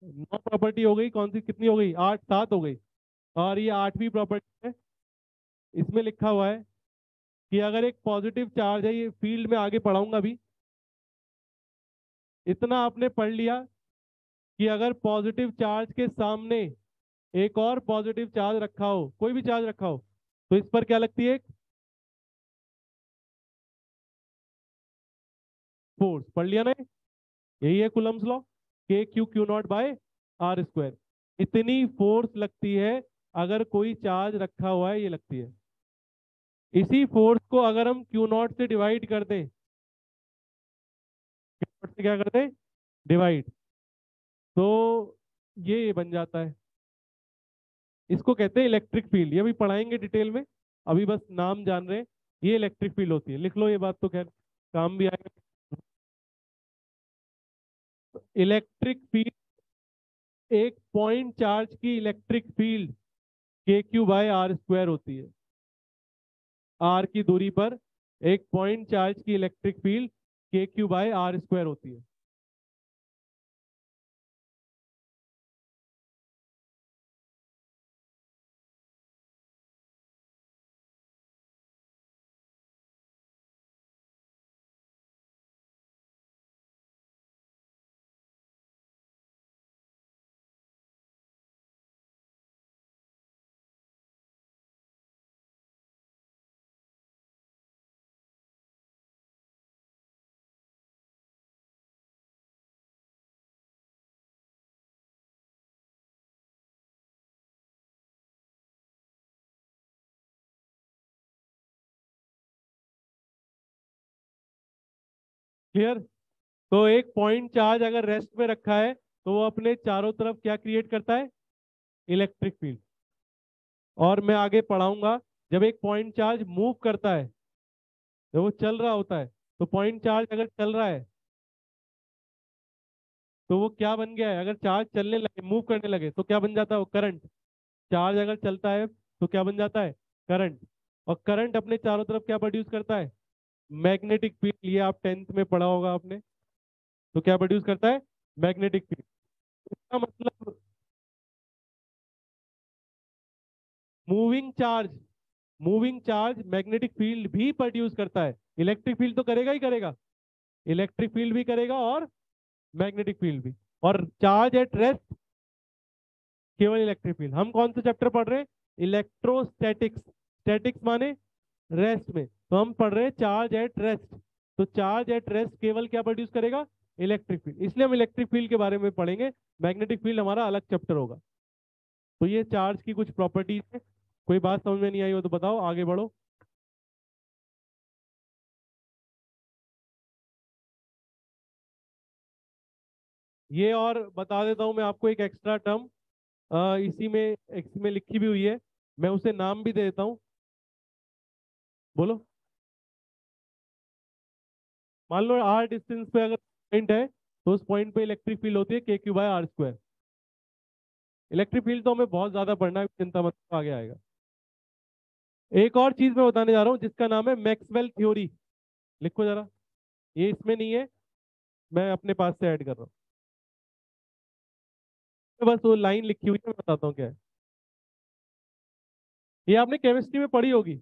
नौ प्रॉपर्टी हो गई, कौन सी कितनी हो गई, 8 7 हो गई, और ये 8वीं प्रॉपर्टी है। इसमें लिखा हुआ है कि अगर एक पॉजिटिव चार्ज है, ये फील्ड में आगे पढ़ाऊंगा भी, इतना आपने पढ़ लिया कि अगर पॉजिटिव चार्ज के सामने एक और पॉजिटिव चार्ज रखा हो, कोई भी चार्ज रखा हो, तो इस पर क्या लगती है, फोर्स। पढ़ लिया ना? यही है Coulomb's law, K q q naught by r square. इतनी फोर्स लगती है अगर कोई चार्ज रखा हुआ है, ये लगती है। इसी फोर्स को अगर हम क्यू नॉट से डिवाइड कर दें, क्यू नॉट से क्या कर दें, डिवाइड, तो ये बन जाता है। इसको कहते हैं इलेक्ट्रिक फील्ड। ये भी पढ़ाएंगे डिटेल में, अभी बस नाम जान रहे हैं। ये इलेक्ट्रिक फील्ड होती है, लिख लो ये बात तो खैर। काम भी आएगा। इलेक्ट्रिक फील्ड, एक पॉइंट चार्ज की इलेक्ट्रिक फील्ड KQ/R² होती है। आर की दूरी पर एक पॉइंट चार्ज की इलेक्ट्रिक फील्ड KQ/R² होती है। क्लियर? तो एक पॉइंट चार्ज अगर रेस्ट में रखा है तो वो अपने चारों तरफ क्या क्रिएट करता है? Electric field. और मैं आगे पढ़ाऊंगा, जब एक पॉइंट चार्ज मूव करता है, जब वो चल रहा होता है, तो पॉइंट चार्ज अगर चल रहा है तो वो क्या बन गया है? अगर चार्ज चलने लगे, मूव करने लगे, तो क्या बन जाता है? वो करंट। चार्ज अगर चलता है तो क्या बन जाता है? करंट। और करंट अपने चारों तरफ क्या प्रोड्यूस करता है? Magnetic field. ये आप 10th में पढ़ा होगा आपने। तो क्या प्रोड्यूस करता है? Magnetic field. इसका मतलब moving charge, moving charge magnetic field भी प्रोड्यूस करता है। इलेक्ट्रिक फील्ड तो करेगा ही करेगा, इलेक्ट्रिक फील्ड भी करेगा और मैग्नेटिक फील्ड भी। और चार्ज एट रेस्ट केवल इलेक्ट्रिक फील्ड। हम कौन सा चैप्टर पढ़ रहे हैं? इलेक्ट्रोस्टैटिक्स। स्टैटिक्स माने रेस्ट में, तो हम पढ़ रहे हैं चार्ज एट रेस्ट। तो चार्ज एट रेस्ट केवल क्या प्रोड्यूस करेगा? Electric field. इसलिए हम इलेक्ट्रिक फील्ड के बारे में पढ़ेंगे, मैग्नेटिक फील्ड हमारा अलग चैप्टर होगा। तो ये चार्ज की कुछ प्रॉपर्टीज है। कोई बात समझ में नहीं आई हो तो बताओ, आगे बढ़ो। ये और बता देता हूं मैं आपको एक एक्स्ट्रा टर्म, इसी में लिखी भी हुई है, मैं उसे नाम भी दे देता हूँ। बोलो। मान लो R डिस्टेंस पे अगर पॉइंट है तो उस पॉइंट पे इलेक्ट्रिक फील्ड होती है KQ/R²। इलेक्ट्रिक फील्ड तो हमें बहुत ज्यादा पढ़ना है, चिंता मत करो, आगे आएगा। एक और चीज मैं बताने जा रहा हूँ जिसका नाम है मैक्सवेल थ्योरी। लिखो जरा, ये इसमें नहीं है, मैं अपने पास से ऐड कर रहा हूँ। तो बस वो लाइन लिखी हुई है, मैं बताता हूँ क्या है। ये आपने केमिस्ट्री में पढ़ी होगी।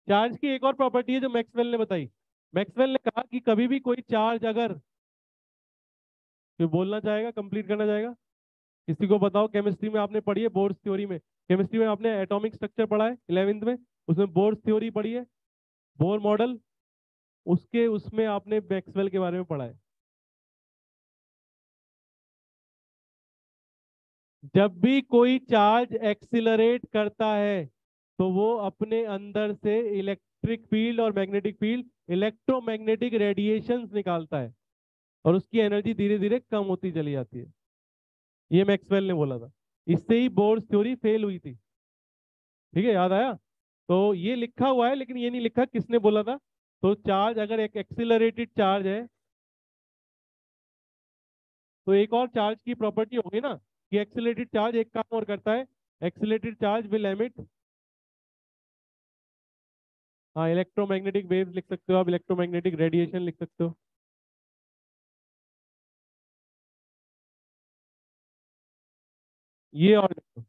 चार्ज की एक और प्रॉपर्टी है जो मैक्सवेल ने बताई। मैक्सवेल ने कहा कि कभी भी कोई चार्ज अगर, कोई बोलना चाहेगा, कंप्लीट करना चाहेगा? किसी को बताओ, केमिस्ट्री में आपने पढ़ी है बोर्स थ्योरी में, केमिस्ट्री में आपने एटॉमिक स्ट्रक्चर पढ़ा है 11th में, उसमें बोर्स थ्योरी पढ़ी है, बोर मॉडल, उसके उसमें आपने मैक्सवेल के बारे में पढ़ा है। जब भी कोई चार्ज एक्सिलरेट करता है तो वो अपने अंदर से इलेक्ट्रिक फील्ड और मैग्नेटिक फील्ड, इलेक्ट्रोमैग्नेटिक रेडिएशंस निकालता है, और उसकी एनर्जी धीरे धीरे कम होती चली जाती है। ये मैक्सवेल ने बोला था, इससे ही बोर्स थ्योरी फेल हुई थी। ठीक है, याद आया? तो ये लिखा हुआ है लेकिन ये नहीं लिखा किसने बोला था। तो चार्ज अगर एक एक्सिलरेटेड चार्ज है, तो एक और चार्ज की प्रॉपर्टी होगी ना कि एक्सिलरेटेड चार्ज एक काम और करता है, एक्सिलरेटेड चार्ज विल एमिट, हाँ, इलेक्ट्रोमैग्नेटिक वेव्स लिख सकते हो आप, इलेक्ट्रोमैग्नेटिक रेडिएशन लिख सकते हो। ये और लिखो,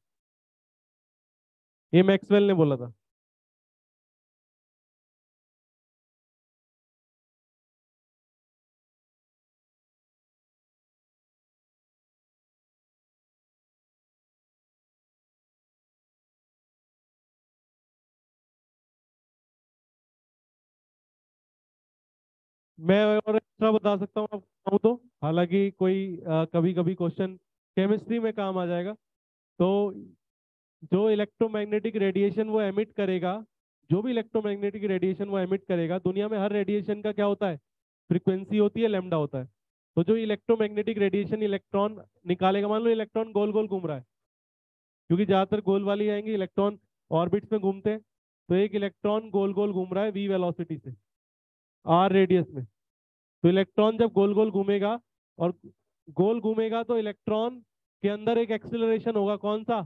ये मैक्सवेल ने बोला था। मैं और एक्स्ट्रा बता सकता हूँ आपको चाहूँ तो, हालांकि कोई कभी कभी क्वेश्चन केमिस्ट्री में काम आ जाएगा। तो जो इलेक्ट्रोमैग्नेटिक रेडिएशन वो एमिट करेगा, जो भी इलेक्ट्रोमैग्नेटिक रेडिएशन वो एमिट करेगा, दुनिया में हर रेडिएशन का क्या होता है? फ्रीक्वेंसी होती है, लैम्डा होता है। तो जो इलेक्ट्रोमैग्नेटिक रेडिएशन इलेक्ट्रॉन निकालेगा, मान लो इलेक्ट्रॉन गोल गोल घूम रहा है, क्योंकि ज्यादातर गोल वाली आएंगी, इलेक्ट्रॉन ऑर्बिट्स में घूमते हैं। तो एक इलेक्ट्रॉन गोल गोल घूम रहा है v वेलोसिटी से, r रेडियस में। तो इलेक्ट्रॉन जब गोल गोल घूमेगा, और गोल घूमेगा तो इलेक्ट्रॉन के अंदर एक एक्सिलरेशन होगा, कौन सा?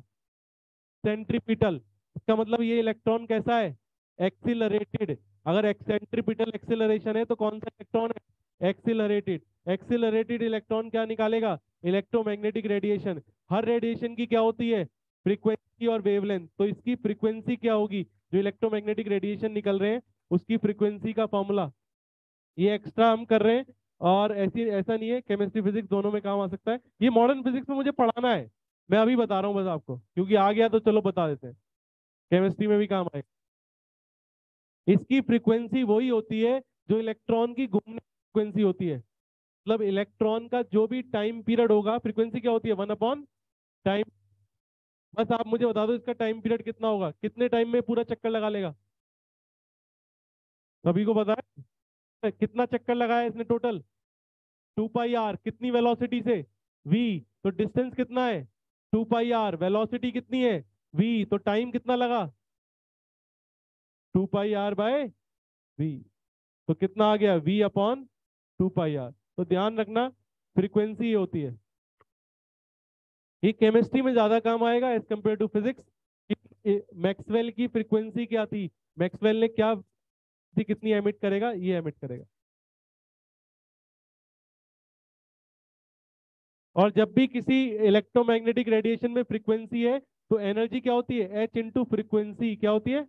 सेंट्रीपिटल। इसका मतलब ये इलेक्ट्रॉन कैसा है? एक्सिलरेटेड। अगर सेंट्रीपिटल एक्सिलरेशन है तो कौन सा इलेक्ट्रॉन है? एक्सिलरेटेड। एक्सिलरेटेड इलेक्ट्रॉन क्या निकालेगा? Electromagnetic radiation. हर रेडिएशन की क्या होती है? फ्रीक्वेंसी और वेवलेंथ। तो इसकी फ्रीक्वेंसी क्या होगी? जो इलेक्ट्रोमैग्नेटिक रेडिएशन निकल रहे हैं उसकी फ्रीक्वेंसी का फॉर्मूला, ये एक्स्ट्रा हम कर रहे हैं। और ऐसी ऐसा नहीं है, केमिस्ट्री फिजिक्स दोनों में काम आ सकता है। ये मॉडर्न फिजिक्स में मुझे पढ़ाना है, मैं अभी बता रहा हूँ बस आपको, क्योंकि आ गया तो चलो बता देते हैं, केमिस्ट्री में भी काम आएगा। इसकी फ्रीक्वेंसी वही होती है जो इलेक्ट्रॉन की घूमने की फ्रीक्वेंसी होती है। मतलब इलेक्ट्रॉन का जो भी टाइम पीरियड होगा, फ्रीक्वेंसी क्या होती है? 1 अपॉन टाइम। बस आप मुझे बता दो इसका टाइम पीरियड कितना होगा, कितने टाइम में पूरा चक्कर लगा लेगा? सभी को पता है कितना चक्कर लगाया इसने टोटल? 2 pi r. कितनी वेलोसिटी से? v। तो डिस्टेंस कितना है? 2 पाई आर। वेलोसिटी कितनी है? v। तो टाइम कितना लगा? 2 पाई आर बाय v। तो कितना आ गया? v/2 pi are. तो ध्यान रखना, फ्रीक्वेंसी ये होती है। ये केमिस्ट्री में ज्यादा काम आएगा as compared to physics. Maxwell की फ्रीक्वेंसी क्या थी? मैक्सवेल ने क्या कितनी एमिट करेगा? ये एमिट करेगा। और जब भी किसी इलेक्ट्रोमैग्नेटिक रेडिएशन में फ्रीक्वेंसी है तो एनर्जी क्या होती है? h इंटू फ्रीक्वेंसी क्या होती है?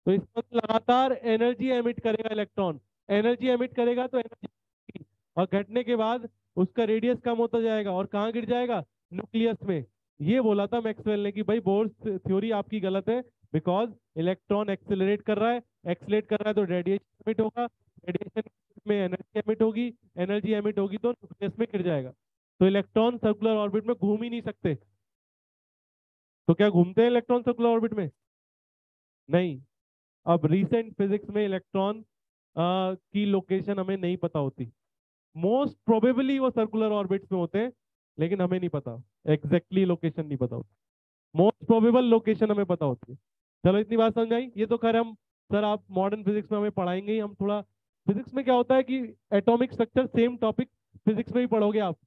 तो इसमें लगातार एनर्जी एमिट करेगा इलेक्ट्रॉन। एनर्जी एमिट करेगा तो एनर्जी, और घटने के बाद उसका रेडियस कम होता जाएगा और कहाँ गिर जाएगा? न्यूक्लियस में। ये बोला था मैक्सवेल ने कि भाई बोर्स थ्योरी आपकी गलत है, बिकॉज इलेक्ट्रॉन एक्सेलरेट कर रहा है। एक्सेलरेट कर रहा है तो रेडिएशन एमिट होगा, रेडिएशन में एनर्जी एमिट होगी, एनर्जी एमिट होगी तो न्यूक्लियस में गिर जाएगा। तो इलेक्ट्रॉन सर्कुलर ऑर्बिट में घूम ही नहीं सकते। तो क्या घूमते हैं इलेक्ट्रॉन सर्कुलर ऑर्बिट में? नहीं। अब रिसेंट फिजिक्स में इलेक्ट्रॉन की लोकेशन हमें नहीं पता होती। मोस्ट प्रोबेबली वो सर्कुलर ऑर्बिट्स में होते हैं, लेकिन हमें नहीं पता एग्जैक्टली लोकेशन, नहीं पता होती। मोस्ट प्रोबेबल लोकेशन हमें पता होती है। चलो इतनी बात समझ आई। ये तो खैर हम, सर आप मॉडर्न फिजिक्स में हमें पढ़ाएंगे ही। हम थोड़ा, फिजिक्स में क्या होता है कि atomic structure same topic physics में ही पढ़ोगे आप,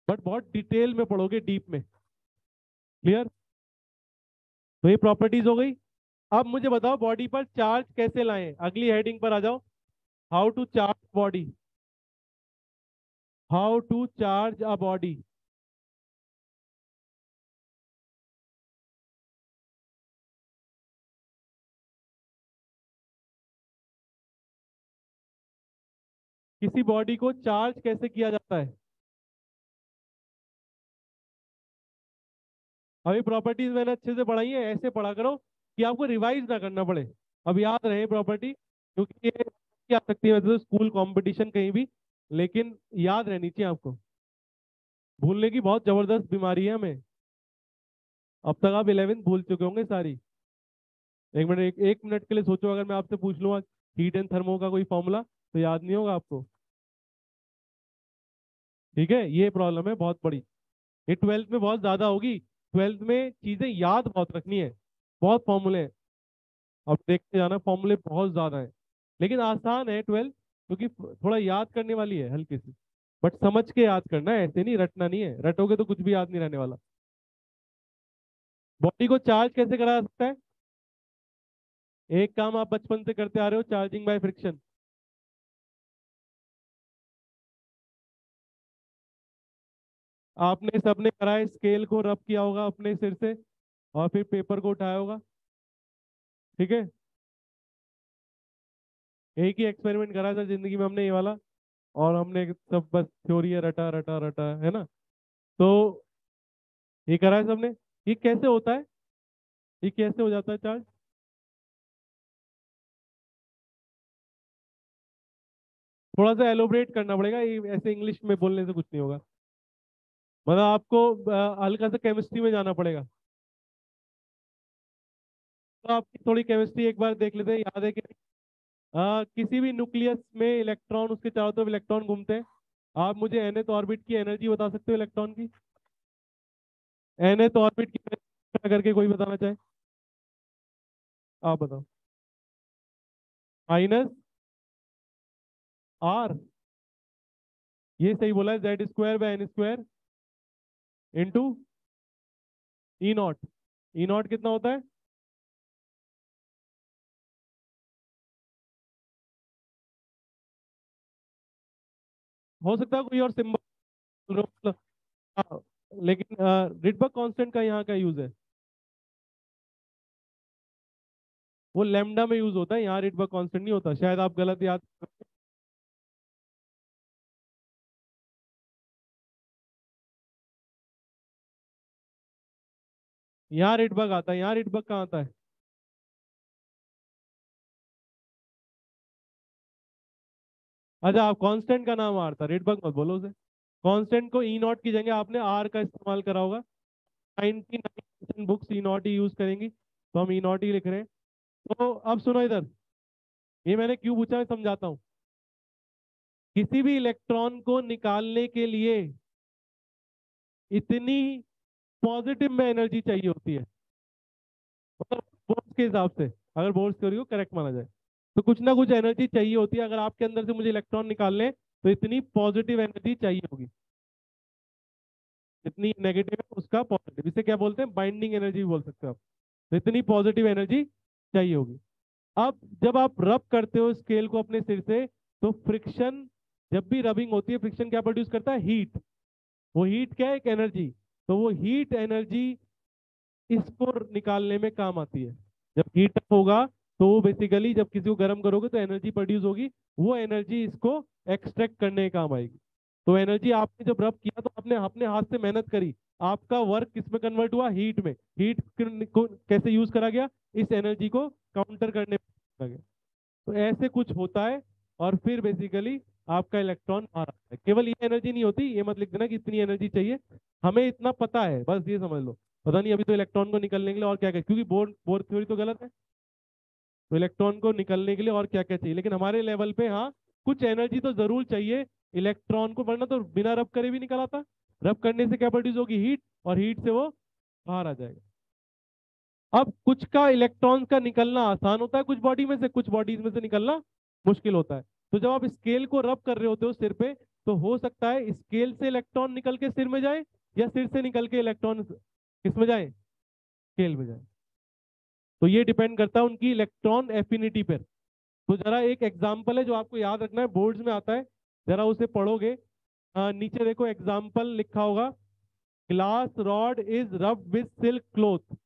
बट बहुत डिटेल में पढ़ोगे, डीप में। क्लियर? तो ये प्रॉपर्टीज हो गई। अब मुझे बताओ बॉडी पर चार्ज कैसे लाएं, अगली हेडिंग पर आ जाओ। How to charge body. How to charge a body. किसी बॉडी को चार्ज कैसे किया जाता है? अभी प्रॉपर्टीज मैंने अच्छे से पढ़ाई है, ऐसे पढ़ा करो कि आपको रिवाइज ना करना पड़े। अब याद रहे प्रॉपर्टी, क्योंकि ये आ सकती है वैसे तो स्कूल कंपटीशन कहीं भी, लेकिन याद रहनी चाहिए आपको। भूलने की बहुत जबरदस्त बीमारी है हमें। अब तक आप 11th भूल चुके होंगे सारी। एक मिनट के लिए सोचो, अगर मैं आपसे पूछ लूंगा हीट एंड थर्मो का कोई फॉर्मूला, तो याद नहीं होगा आपको। ठीक है, ये प्रॉब्लम है बहुत बड़ी। ये 12th में बहुत ज्यादा होगी। 12th में चीजें याद बहुत रखनी है, बहुत फॉर्मूले हैं। अब देखते जाना, फॉर्मूले बहुत ज्यादा है, लेकिन आसान है 12th, क्योंकि थोड़ा याद करने वाली है हल्की सी। बट समझ के याद करना है, ऐसे नहीं रटना नहीं है, रटोगे तो कुछ भी याद नहीं रहने वाला। बॉडी को चार्ज कैसे करा सकता है? एक काम आप बचपन से करते आ रहे हो, चार्जिंग बाय फ्रिक्शन। आपने सबने करा है, स्केल को रब किया होगा अपने सिर से और फिर पेपर को उठाया होगा। ठीक है, एक ही एक्सपेरिमेंट करा है सर जिंदगी में हमने, ये वाला। और हमने सब बस थ्योरी है, रटा रटा रटा, है ना? तो ये करा है सबने। ये कैसे होता है? ये कैसे हो जाता है चार्ज? थोड़ा सा एलोबरेट करना पड़ेगा, ये ऐसे इंग्लिश में बोलने से कुछ नहीं होगा। मतलब आपको हल्का सा केमिस्ट्री में जाना पड़ेगा। तो आपकी थोड़ी केमिस्ट्री एक बार देख लेते हैं, याद है कि नहीं? किसी भी न्यूक्लियस में इलेक्ट्रॉन, उसके चारों तरफ इलेक्ट्रॉन घूमते हैं। आप मुझे nth ऑर्बिट की एनर्जी बता सकते हो इलेक्ट्रॉन की? nth ऑर्बिट कितने करके कोई बताना चाहे? आप बताओ। -r, ये सही बोला है, Z square by N square into E naught. E naught कितना होता है? हो सकता है कोई और सिंबल, लेकिन रिडबर्ग कांस्टेंट का यहाँ का यूज है, वो लैम्डा में यूज होता है, यहाँ रिडबर्ग कांस्टेंट नहीं होता, शायद आप गलत याद। यहाँ रिडबर्ग आता है, यहाँ रिडबर्ग कहाँ आता है? अच्छा, आप कांस्टेंट का नाम आर था, रिडबर्ग मत बोलो उसे। कांस्टेंट को ई नॉट की जगह आपने आर का इस्तेमाल करा होगा। 99% books e not he use करेंगी, तो हम ई नॉट ही लिख रहे हैं। तो अब सुनो इधर, ये मैंने क्यों पूछा मैं समझाता हूँ। किसी भी इलेक्ट्रॉन को निकालने के लिए इतनी पॉजिटिव में एनर्जी चाहिए होती है, मतलब बोर्ड्स के हिसाब से, अगर बोर्ड्स थ्योरी को करेक्ट माना जाए तो कुछ ना कुछ एनर्जी चाहिए होती है। अगर आपके अंदर से मुझे इलेक्ट्रॉन निकालने हैं, तो इतनी पॉजिटिव एनर्जी चाहिए होगी, जितनी नेगेटिव है उसका पॉजिटिव, इसे क्या बोलते हैं, बाइंडिंग एनर्जी भी बोल सकते हो आप। तो इतनी पॉजिटिव एनर्जी चाहिए होगी। अब जब आप रब करते हो स्केल को अपने सिर से, तो फ्रिक्शन, जब भी रबिंग होती है फ्रिक्शन क्या प्रोड्यूस करता है, हीट। वो हीट क्या है, एक एनर्जी। तो वो हीट एनर्जी इसको निकालने में काम आती है। जब हीट अप होगा तो वो बेसिकली, जब किसी को गर्म करोगे तो एनर्जी प्रोड्यूस होगी, वो एनर्जी इसको एक्सट्रैक्ट करने के काम आएगी। तो एनर्जी आपने जब रब किया तो आपने अपने हाथ से मेहनत करी, आपका वर्क किस में कन्वर्ट हुआ, हीट में। हीट को कैसे यूज करा गया, इस एनर्जी को काउंटर करने में करा गया। तो ऐसे कुछ होता है, और फिर बेसिकली आपका इलेक्ट्रॉन आ रहा है। केवल ये एनर्जी नहीं होती, ये मत लिख देना कि इतनी एनर्जी चाहिए, हमें इतना पता है, बस ये समझ लो। पता नहीं अभी तो इलेक्ट्रॉन को निकलने के लिए और क्या क्या, क्योंकि बोर बोर थ्योरी तो गलत है। तो इलेक्ट्रॉन को निकलने के लिए और क्या क्या चाहिए, लेकिन हमारे लेवल पे हाँ, कुछ एनर्जी तो जरूर चाहिए इलेक्ट्रॉन को, वरना तो बिना रब करे भी निकल आता। रब करने से क्या प्रोड्यूस होगी, हीट, और हीट से वो बाहर आ जाएगा। अब कुछ का इलेक्ट्रॉन का निकलना आसान होता है, कुछ बॉडी में से, कुछ बॉडीज में से निकलना मुश्किल होता है। तो जब आप स्केल को रब कर रहे होते हो सिर पे, तो हो सकता है स्केल से इलेक्ट्रॉन निकल के सिर में जाए, या सिर से निकल के इलेक्ट्रॉन किस में जाए, स्केल में जाए। तो ये डिपेंड करता है उनकी इलेक्ट्रॉन एफिनिटी पर। तो जरा एक एग्जांपल है जो आपको याद रखना है, बोर्ड्स में आता है, जरा उसे पढ़ोगे। नीचे देखो एग्जांपल लिखा होगा, ग्लास रॉड इज रब विद सिल्क क्लोथ।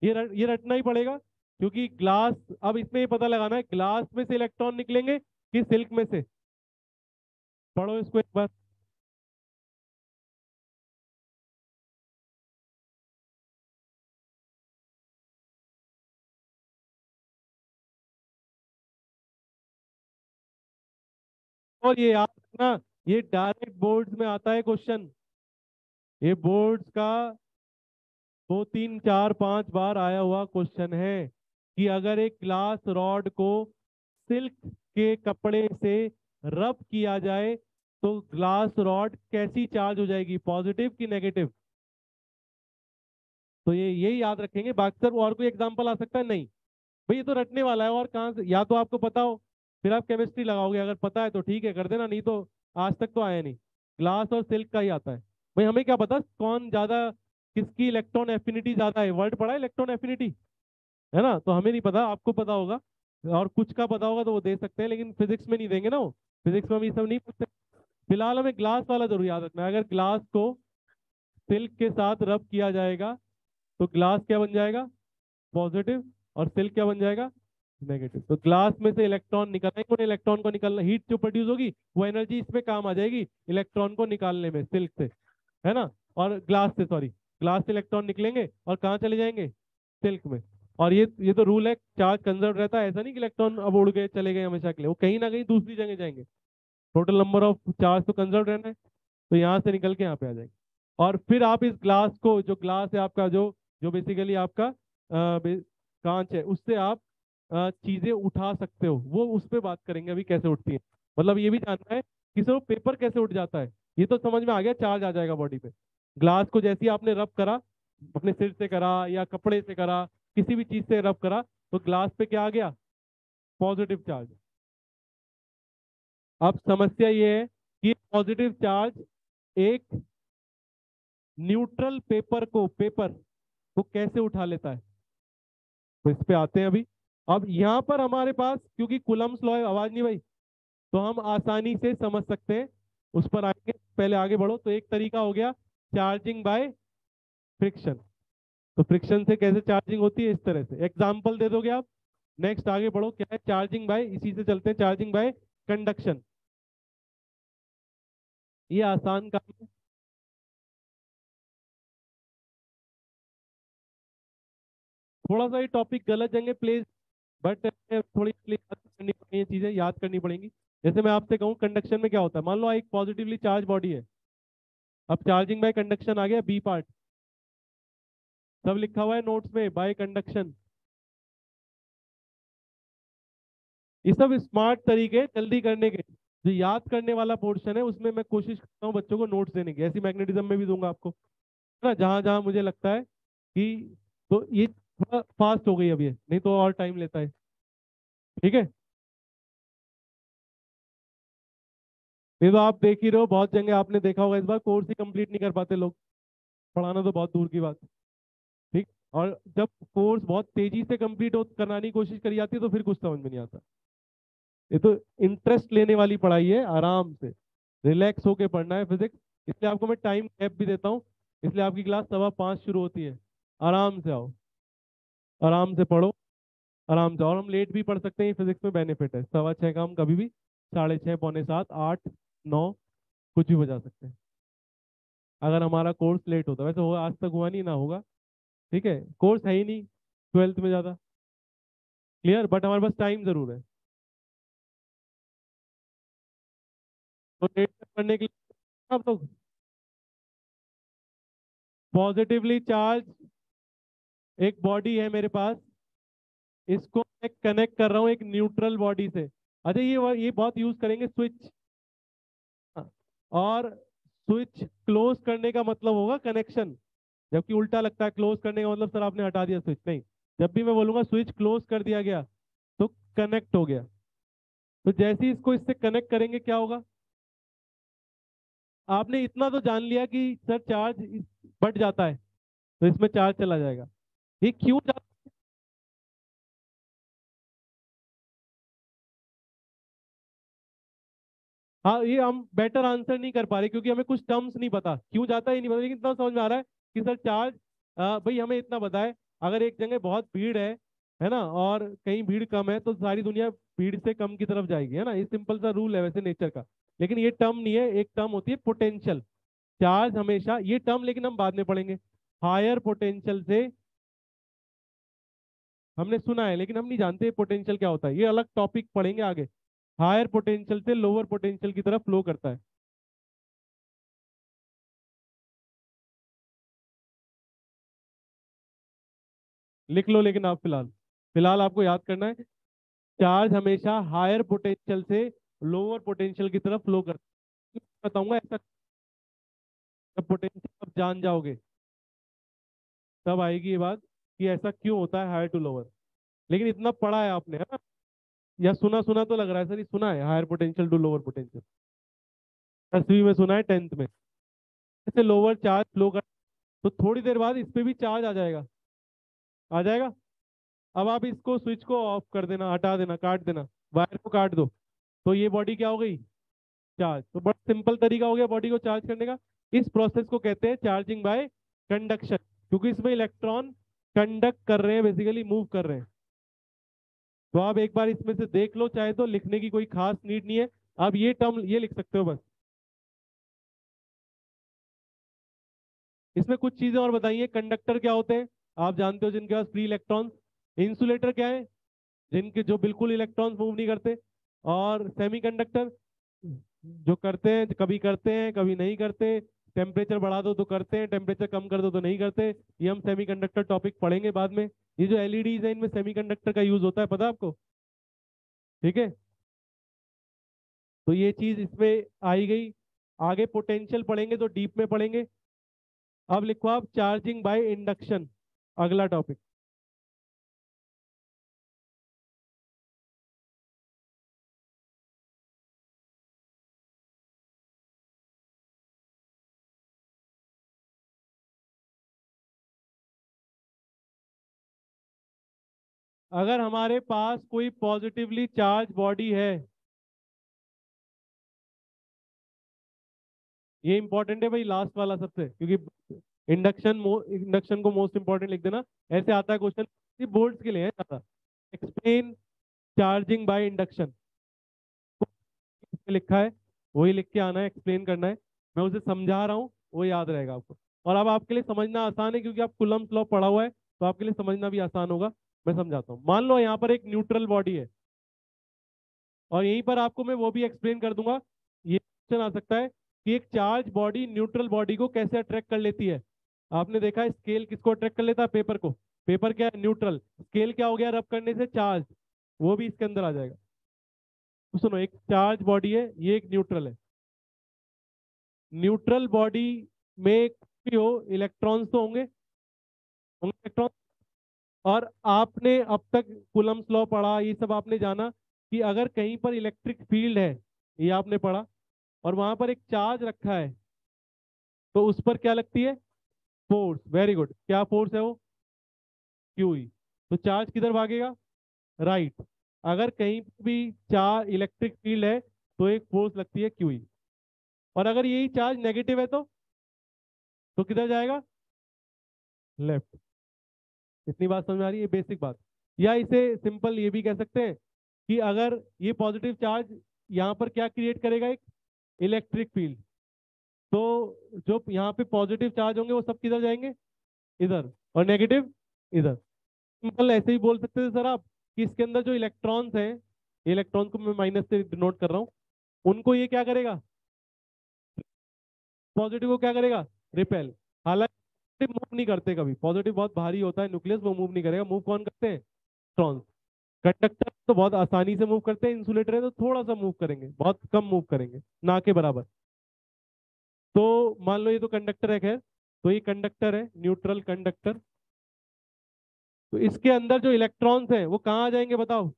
ये रटना ही पड़ेगा, क्योंकि ग्लास, अब इसमें ये पता लगाना है ग्लास में से इलेक्ट्रॉन निकलेंगे कि सिल्क में से। पढ़ो इसको एक बार। और ये याद रखना, ये डायरेक्ट बोर्ड्स में आता है क्वेश्चन, ये बोर्ड्स का 2 3 4 5 बार आया हुआ क्वेश्चन है, कि अगर एक ग्लास रॉड को सिल्क के कपड़े से रब किया जाए, तो ग्लास रॉड कैसी चार्ज हो जाएगी, पॉजिटिव कि नेगेटिव। तो ये यही याद रखेंगे, बाकी सर और कोई एग्जांपल आ सकता है, नहीं भाई ये तो रटने वाला है। और कहाँ से, या तो आपको पता हो फिर आप केमिस्ट्री लगाओगे, अगर पता है तो ठीक है कर देना, नहीं तो आज तक तो आया नहीं। ग्लास और सिल्क का ही आता है। भाई हमें क्या पता कौन ज्यादा, किसकी इलेक्ट्रॉन एफिनिटी ज्यादा है, वर्ड पढ़ा है इलेक्ट्रॉन एफिनिटी, है ना, तो हमें नहीं पता, आपको पता होगा। और कुछ का पता होगा तो वो दे सकते हैं, लेकिन फिजिक्स में नहीं देंगे ना वो, फिजिक्स में हम ये सब नहीं पूछते। फिलहाल हमें ग्लास वाला जरूर याद रखना है, अगर ग्लास को सिल्क के साथ रब किया जाएगा, तो ग्लास क्या बन जाएगा, पॉजिटिव, और सिल्क क्या बन जाएगा, नेगेटिव। तो ग्लास में से इलेक्ट्रॉन निकलना, उन्हें इलेक्ट्रॉन को निकलना, हीट जो प्रोड्यूस होगी वो एनर्जी इसमें काम आ जाएगी इलेक्ट्रॉन को निकालने में, सिल्क से, है ना। और ग्लास से, सॉरी, ग्लास से इलेक्ट्रॉन निकलेंगे और कहाँ चले जाएंगे, सिल्क में। और ये तो रूल है, चार्ज कंजर्व रहता है, ऐसा नहीं कि इलेक्ट्रॉन अब उड़ गए चले गए हमेशा के लिए, वो कहीं ना कहीं दूसरी जगह जाएंगे। टोटल नंबर ऑफ चार्ज तो कंजर्व रहना है, तो यहाँ से निकल के यहाँ पे आ जाएंगे। और फिर आप इस ग्लास को, जो ग्लास है आपका, जो जो बेसिकली आपका कांच है, उससे आप चीजें उठा सकते हो, वो उस पर बात करेंगे अभी कैसे उठती है। मतलब ये भी जानना है कि सर पेपर कैसे उठ जाता है, ये तो समझ में आ गया, चार्ज आ जाएगा बॉडी पे। ग्लास को जैसे ही आपने रब करा, अपने सिर से करा या कपड़े से करा, किसी भी चीज से रब करा, तो ग्लास पे क्या आ गया? Positive charge. अब समस्या ये है कि पॉजिटिव चार्ज एक न्यूट्रल पेपर को कैसे उठा लेता है, तो इस पे आते हैं अभी। अब यहाँ पर हमारे पास क्योंकि कुलम्स लॉ है, आवाज नहीं भाई, तो हम आसानी से समझ सकते हैं, उस पर आएंगे, पहले आगे बढ़ो। तो एक तरीका हो गया चार्जिंग बाय फ्रिक्शन। तो फ्रिक्शन से कैसे चार्जिंग होती है, इस तरह से एग्जांपल दे दोगे आप। नेक्स्ट आगे बढ़ो, क्या है चार्जिंग बाय, इसी से चलते हैं, चार्जिंग बाय कंडक्शन। ये आसान काम है। थोड़ा सा ये टॉपिक गलत जगह प्लेस, बट थोड़ी याद करनी पड़ेगी, ये चीजें याद करनी पड़ेंगी। जैसे मैं आपसे कहूँ कंडक्शन में क्या होता है, मान लो एक पॉजिटिवली चार्ज बॉडी है। अब चार्जिंग बाय कंडक्शन आ गया बी पार्ट, सब लिखा हुआ है नोट्स में, बाय कंडक्शन। ये सब स्मार्ट तरीके जल्दी करने के, जो याद करने वाला पोर्शन है उसमें मैं कोशिश करता हूँ बच्चों को नोट्स देने की, ऐसी मैग्नेटिज्म में भी दूंगा आपको, है ना, जहां जहां मुझे लगता है कि, तो ये थोड़ा फास्ट हो गई अब, ये नहीं तो और टाइम लेता है। ठीक है, नहीं तो आप देख ही रहे हो, बहुत जगह आपने देखा होगा, इस बार कोर्स ही कंप्लीट नहीं कर पाते लोग, पढ़ाना तो बहुत दूर की बात है। ठीक। और जब कोर्स बहुत तेजी से कंप्लीट हो कराने की कोशिश करी जाती है तो फिर कुछ समझ में नहीं आता। ये तो इंटरेस्ट लेने वाली पढ़ाई है, आराम से रिलैक्स होके पढ़ना है फिजिक्स। इसलिए आपको मैं टाइम गैप भी देता हूँ, इसलिए आपकी क्लास 5:15 शुरू होती है। आराम से आओ, आराम से पढ़ो, आराम से। और हम लेट भी पढ़ सकते हैं, फिजिक्स में बेनिफिट है, 6:15 का हम कभी भी 6:30, 6:45, 8, 9 कुछ भी बजा सकते हैं, अगर हमारा कोर्स लेट होता है। वैसे होगा, आज तक हुआ नहीं, ना होगा। ठीक है, कोर्स है ही नहीं 12th में ज़्यादा, क्लियर, बट हमारे पास टाइम जरूर है। तो लेट तक पढ़ने के लिए आप लोग, पॉजिटिवली चार्ज एक बॉडी है मेरे पास, इसको मैं कनेक्ट कर रहा हूँ एक न्यूट्रल बॉडी से। अच्छा, ये बहुत यूज करेंगे स्विच, और स्विच क्लोज करने का मतलब होगा कनेक्शन, जबकि उल्टा लगता है क्लोज करने का मतलब सर आपने हटा दिया स्विच, नहीं। जब भी मैं बोलूंगा स्विच क्लोज कर दिया गया, तो कनेक्ट हो गया। तो जैसे ही इसको इससे कनेक्ट करेंगे क्या होगा, आपने इतना तो जान लिया कि सर चार्ज बढ़ जाता है, तो इसमें चार्ज चला जाएगा। ये क्यों जाता हाँ, ये हम बेटर आंसर नहीं कर पा रहे क्योंकि हमें कुछ टर्म्स नहीं पता क्यों जाता है, ये नहीं पता, लेकिन इतना समझ में आ रहा है कि सर चार्ज, भाई हमें इतना पता है, अगर एक जगह बहुत भीड़ है ना, और कहीं भीड़ कम है, तो सारी दुनिया भीड़ से कम की तरफ जाएगी, है ना, ये सिंपल सा रूल है वैसे नेचर का। लेकिन ये टर्म नहीं है, एक टर्म होती है पोटेंशियल चार्ज, हमेशा ये टर्म, लेकिन हम बाद में पढ़ेंगे। हायर पोटेंशियल से, हमने सुना है लेकिन हम नहीं जानते पोटेंशियल क्या होता है, ये अलग टॉपिक पढ़ेंगे आगे। हायर पोटेंशियल से लोअर पोटेंशियल की तरफ फ्लो करता है। लिख लो, लेकिन आप फिलहाल, फिलहाल आपको याद करना है, चार्ज हमेशा हायर पोटेंशियल से लोअर पोटेंशियल की तरफ फ्लो करता है। बताऊंगा ऐसा, जब पोटेंशियल आप जान जाओगे तब आएगी ये बात कि ऐसा क्यों होता है हायर टू लोअर। लेकिन इतना पढ़ा है आपने, है ना, या सुना सुना तो लग रहा है सर, ये सुना है higher potential to lower potential, 10वीं में सुना है, 10th में। ऐसे लोअर चार्ज फ्लो कर, तो थोड़ी देर बाद इस पे भी चार्ज आ जाएगा, आ जाएगा। अब आप इसको स्विच को ऑफ कर देना, हटा देना, काट देना, वायर को काट दो, तो ये बॉडी क्या हो गई, चार्ज। तो बड़ा सिंपल तरीका हो गया बॉडी को चार्ज करने का। इस प्रोसेस को कहते हैं चार्जिंग बाय कंडक्शन, क्योंकि इसमें इलेक्ट्रॉन कंडक्ट कर रहे हैं, बेसिकली मूव कर रहे हैं। तो आप एक बार इसमें से देख लो, चाहे तो लिखने की कोई खास नीड नहीं है, आप ये टर्म ये लिख सकते हो बस। इसमें कुछ चीजें और बताइए, कंडक्टर क्या होते हैं, आप जानते हो, जिनके पास फ्री इलेक्ट्रॉन्स। इंसुलेटर क्या है, जिनके जो बिल्कुल इलेक्ट्रॉन्स मूव नहीं करते। और सेमीकंडक्टर, जो करते हैं कभी नहीं करते, टेम्परेचर बढ़ा दो तो करते हैं, टेम्परेचर कम कर दो तो नहीं करते। ये हम सेमीकंडक्टर टॉपिक पढ़ेंगे बाद में। ये जो एलईडीज है, इनमें सेमीकंडक्टर का यूज होता है, पता है आपको? ठीक है, तो ये चीज इसमें आई गई। आगे पोटेंशियल पढ़ेंगे तो डीप में पढ़ेंगे, अब लिखो आप चार्जिंग बाय इंडक्शन, अगला टॉपिक। अगर हमारे पास कोई पॉजिटिवली चार्ज बॉडी है, ये इंपॉर्टेंट है भाई लास्ट वाला सबसे, क्योंकि इंडक्शन को मोस्ट इंपॉर्टेंट लिख देना, ऐसे आता है क्वेश्चन, ये बोर्ड्स के लिए है ज्यादा। एक्सप्लेन चार्जिंग बाय इंडक्शन लिखा है, वही लिख के आना है, एक्सप्लेन करना है। मैं उसे समझा रहा हूँ, वो याद रहेगा आपको। और अब आपके लिए समझना आसान है, क्योंकि आप कुलम्स लॉ पढ़ा हुआ है, तो आपके लिए समझना भी आसान होगा। मैं समझाता हूँ। मान लो यहाँ पर एक न्यूट्रल बॉडी है, और यहीं पर आपको मैं वो भी एक्सप्लेन कर दूंगा। ये क्वेश्चन आ सकता है कि एक चार्ज बॉडी न्यूट्रल बॉडी को कैसे अट्रैक्ट कर लेती है। आपने देखा है स्केल किसको अट्रैक्ट कर लेता है? पेपर को। पेपर क्या है? न्यूट्रल। स्केल क्या हो गया? रब करने से चार्ज, वो भी इसके अंदर आ जाएगा। तो सुनो, एक चार्ज बॉडी है, ये एक न्यूट्रल है। न्यूट्रल बॉडी में भी हो इलेक्ट्रॉन्स तो होंगे, होंगे इलेक्ट्रॉन। और आपने अब तक कूलम्स लॉ पढ़ा, ये सब आपने जाना कि अगर कहीं पर इलेक्ट्रिक फील्ड है, ये आपने पढ़ा, और वहां पर एक चार्ज रखा है, तो उस पर क्या लगती है? फोर्स। Very good. क्या फोर्स है वो? Q E. तो चार्ज किधर भागेगा? राइट। अगर कहीं भी चार्ज इलेक्ट्रिक फील्ड है, तो एक फोर्स लगती है क्यू ई। और अगर यही चार्ज नेगेटिव है, तो किधर जाएगा? लेफ्ट। इतनी बात समझ में आ रही है? बेसिक बात। या इसे सिंपल ये भी कह सकते हैं कि अगर ये पॉजिटिव चार्ज यहाँ पर क्या क्रिएट करेगा? एक इलेक्ट्रिक फील्ड। तो जो यहाँ पे पॉजिटिव चार्ज होंगे वो सब किधर जाएंगे? इधर। और नेगेटिव इधर। सिंपल ऐसे ही बोल सकते थे सर आप कि इसके अंदर जो इलेक्ट्रॉन्स हैं, इलेक्ट्रॉन को मैं माइनस से डिनोट कर रहा हूँ, उनको ये क्या करेगा? पॉजिटिव को क्या करेगा? रिपेल। हालांकि मूव नहीं करते कभी, पॉजिटिव बहुत भारी होता है न्यूक्लियस, वो मूव नहीं करेगा। मूव कौन करते हैं? इलेक्ट्रॉन। कंडक्टर तो बहुत आसानी से मूव करते हैं, इंसुलेटर है तो थोड़ा सा मूव करेंगे, बहुत कम मूव करेंगे, ना के बराबर। तो मान लो ये तो कंडक्टर है, खैर, तो ये कंडक्टर है, न्यूट्रल कंडक्टर। तो इसके अंदर जो इलेक्ट्रॉन्स हैं वो कहाँ आ जाएंगे बताओ?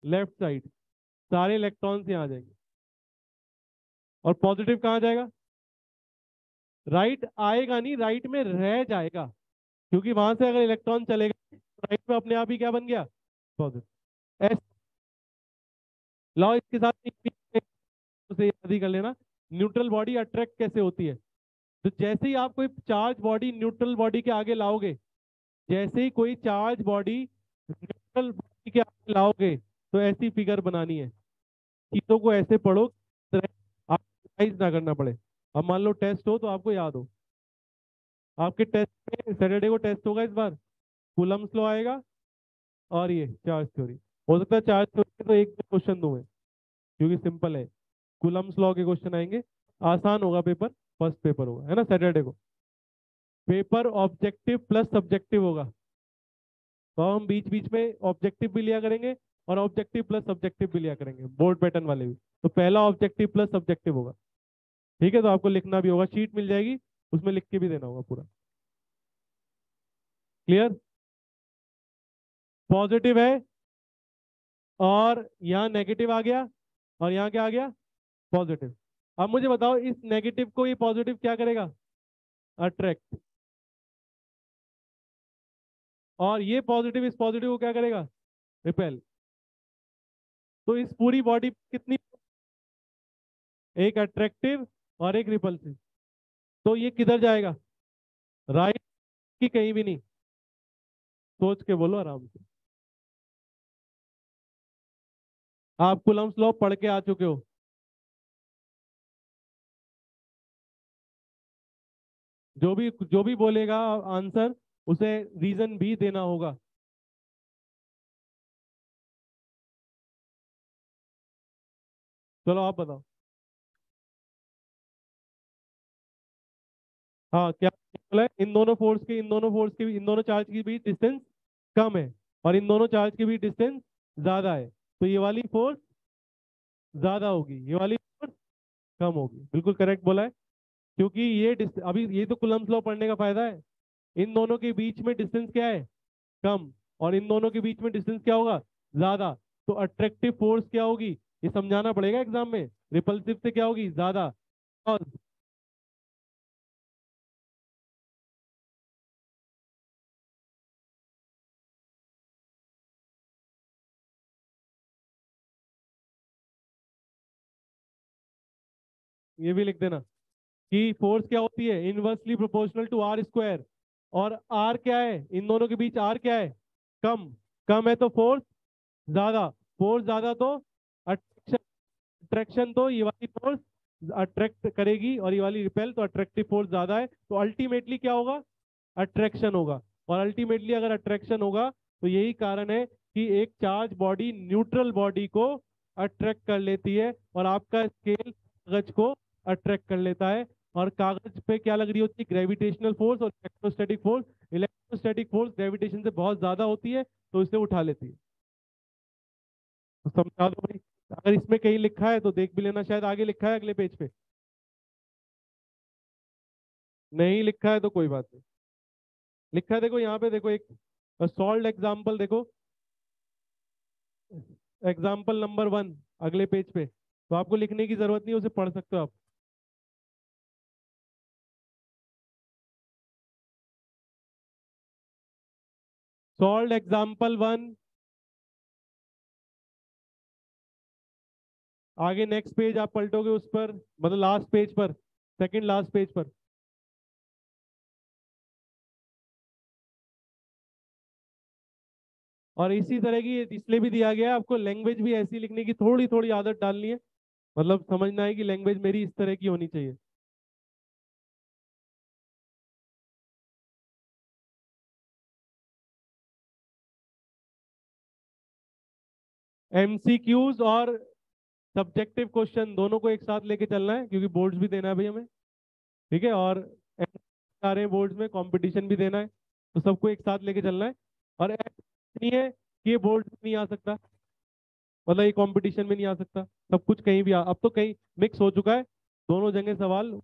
Left side. सारे इलेक्ट्रॉन्स यहाँ आ जाएंगे। और पॉजिटिव कहाँ जाएगा? राइट आएगा नहीं, राइट में रह जाएगा, क्योंकि वहां से अगर इलेक्ट्रॉन चलेगा, राइट में अपने आप ही क्या बन गया? पॉजिटिव। एस लॉ इसके साथ उसे याद ही कर लेना। न्यूट्रल बॉडी अट्रैक्ट कैसे होती है? तो जैसे ही आप कोई चार्ज बॉडी न्यूट्रल बॉडी के आगे लाओगे, जैसे ही कोई चार्ज बॉडी न्यूट्रल बॉडी के आगे लाओगे, तो ऐसी फिगर बनानी है। चीजों को ऐसे पढ़ो, आप रिवाइज ना करना पड़े। अब मान लो टेस्ट हो तो आपको याद हो। आपके टेस्ट में सैटरडे को टेस्ट होगा इस बार, कूलम्स लॉ आएगा, और ये चार्ज थ्योरी। हो सकता है चार्ज थ्योरी तो एक क्वेश्चन दूं मैं, क्योंकि सिंपल है। कूलम्स लॉ के क्वेश्चन आएंगे, आसान होगा पेपर। फर्स्ट पेपर होगा है ना सैटरडे को। पेपर ऑब्जेक्टिव प्लस सब्जेक्टिव होगा, तो हम बीच बीच में ऑब्जेक्टिव भी लिया करेंगे, और ऑब्जेक्टिव प्लस सब्जेक्टिव भी लिया करेंगे, बोर्ड पैटर्न वाले भी। तो पहला ऑब्जेक्टिव प्लस सब्जेक्टिव होगा। ठीक है, तो आपको लिखना भी होगा, शीट मिल जाएगी, उसमें लिख के भी देना होगा पूरा। क्लियर? पॉजिटिव है, और यहाँ नेगेटिव आ गया, और यहाँ क्या आ गया? पॉजिटिव। अब मुझे बताओ, इस नेगेटिव को ये पॉजिटिव क्या करेगा? अट्रैक्ट। और ये पॉजिटिव इस पॉजिटिव को क्या करेगा? रिपेल। तो इस पूरी बॉडी कितनी? एक अट्रैक्टिव और एक रिपल्सिव। तो ये किधर जाएगा? राइट की कहीं भी नहीं? सोच के बोलो आराम से। आप कूलम्स लॉ पढ़ के आ चुके हो। जो भी बोलेगा आंसर, उसे रीजन भी देना होगा। चलो आप बताओ। हाँ, क्या बोला है? इन दोनों चार्ज की बीच डिस्टेंस कम है, और इन दोनों चार्ज के बीच डिस्टेंस ज्यादा है, तो ये वाली फोर्स ज्यादा होगी, ये वाली फोर्स कम होगी। बिल्कुल करेक्ट बोला है। क्योंकि ये अभी ये तो कूलम्ब्स लॉ पढ़ने का फायदा है। इन दोनों के बीच में डिस्टेंस क्या है, कम, और इन दोनों के बीच में डिस्टेंस क्या होगा, ज्यादा। तो अट्रैक्टिव फोर्स क्या होगी, ये समझाना पड़ेगा एग्जाम में। रिपल्सिव से क्या होगी, ज्यादा। और ये भी लिख देना कि फोर्स क्या होती है, inversely proportional to r square. और आर क्या है, इन दोनों के बीच आर क्या है, कम। कम है तो फोर्स ज्यादा। फोर्स ज्यादा तो अट्रैक्शन। अट्रैक्शन तो ये वाली फोर्स अट्रैक्ट करेगी और ये वाली रिपेल, तो अट्रैक्टिव फोर्स ज्यादा है, तो अल्टीमेटली क्या होगा, अट्रैक्शन होगा। और अल्टीमेटली अगर अट्रैक्शन होगा तो यही कारण है कि एक चार्ज बॉडी न्यूट्रल बॉडी को अट्रैक्ट कर लेती है, और आपका स्केल कागज को अट्रैक्ट कर लेता है। और कागज पे क्या लग रही होती है, ग्रेविटेशनल फोर्स और electrostatic force. Electrostatic force gravitation से बहुत ज्यादा होती है, तो इसे उठा लेती है। तो समझा दो भाई। अगर इसमें कहीं लिखा है तो देख भी लेना, शायद आगे लिखा है अगले पेज पे। नहीं लिखा है तो कोई बात नहीं। लिखा है, देखो यहाँ पे, देखो एक सॉल्व एग्जाम्पल देखो। एग्जाम्पल नंबर 1 अगले पेज पे, तो आपको लिखने की जरूरत नहीं है, उसे पढ़ सकते हो आप। Solve example 1। आगे नेक्स्ट पेज आप पलटोगे उस पर, मतलब लास्ट पेज पर, सेकंड लास्ट पेज पर। और इसी तरह की इसलिए भी दिया गया है, आपको लैंग्वेज भी ऐसी लिखने की थोड़ी थोड़ी आदत डालनी है। मतलब समझना है कि लैंग्वेज मेरी इस तरह की होनी चाहिए। एमसीक्यूज और सब्जेक्टिव क्वेश्चन दोनों को एक साथ लेके चलना है, क्योंकि बोर्ड्स भी देना है भाई हमें। ठीक है, और आ रहे हैं बोर्ड्स में, कंपटीशन भी देना है, तो सबको एक साथ लेके चलना है। और ऐसा नहीं है कि ये बोर्ड में नहीं आ सकता, मतलब ये कंपटीशन में नहीं आ सकता। सब कुछ कहीं भी अब तो कहीं मिक्स हो चुका है, दोनों जगह सवाल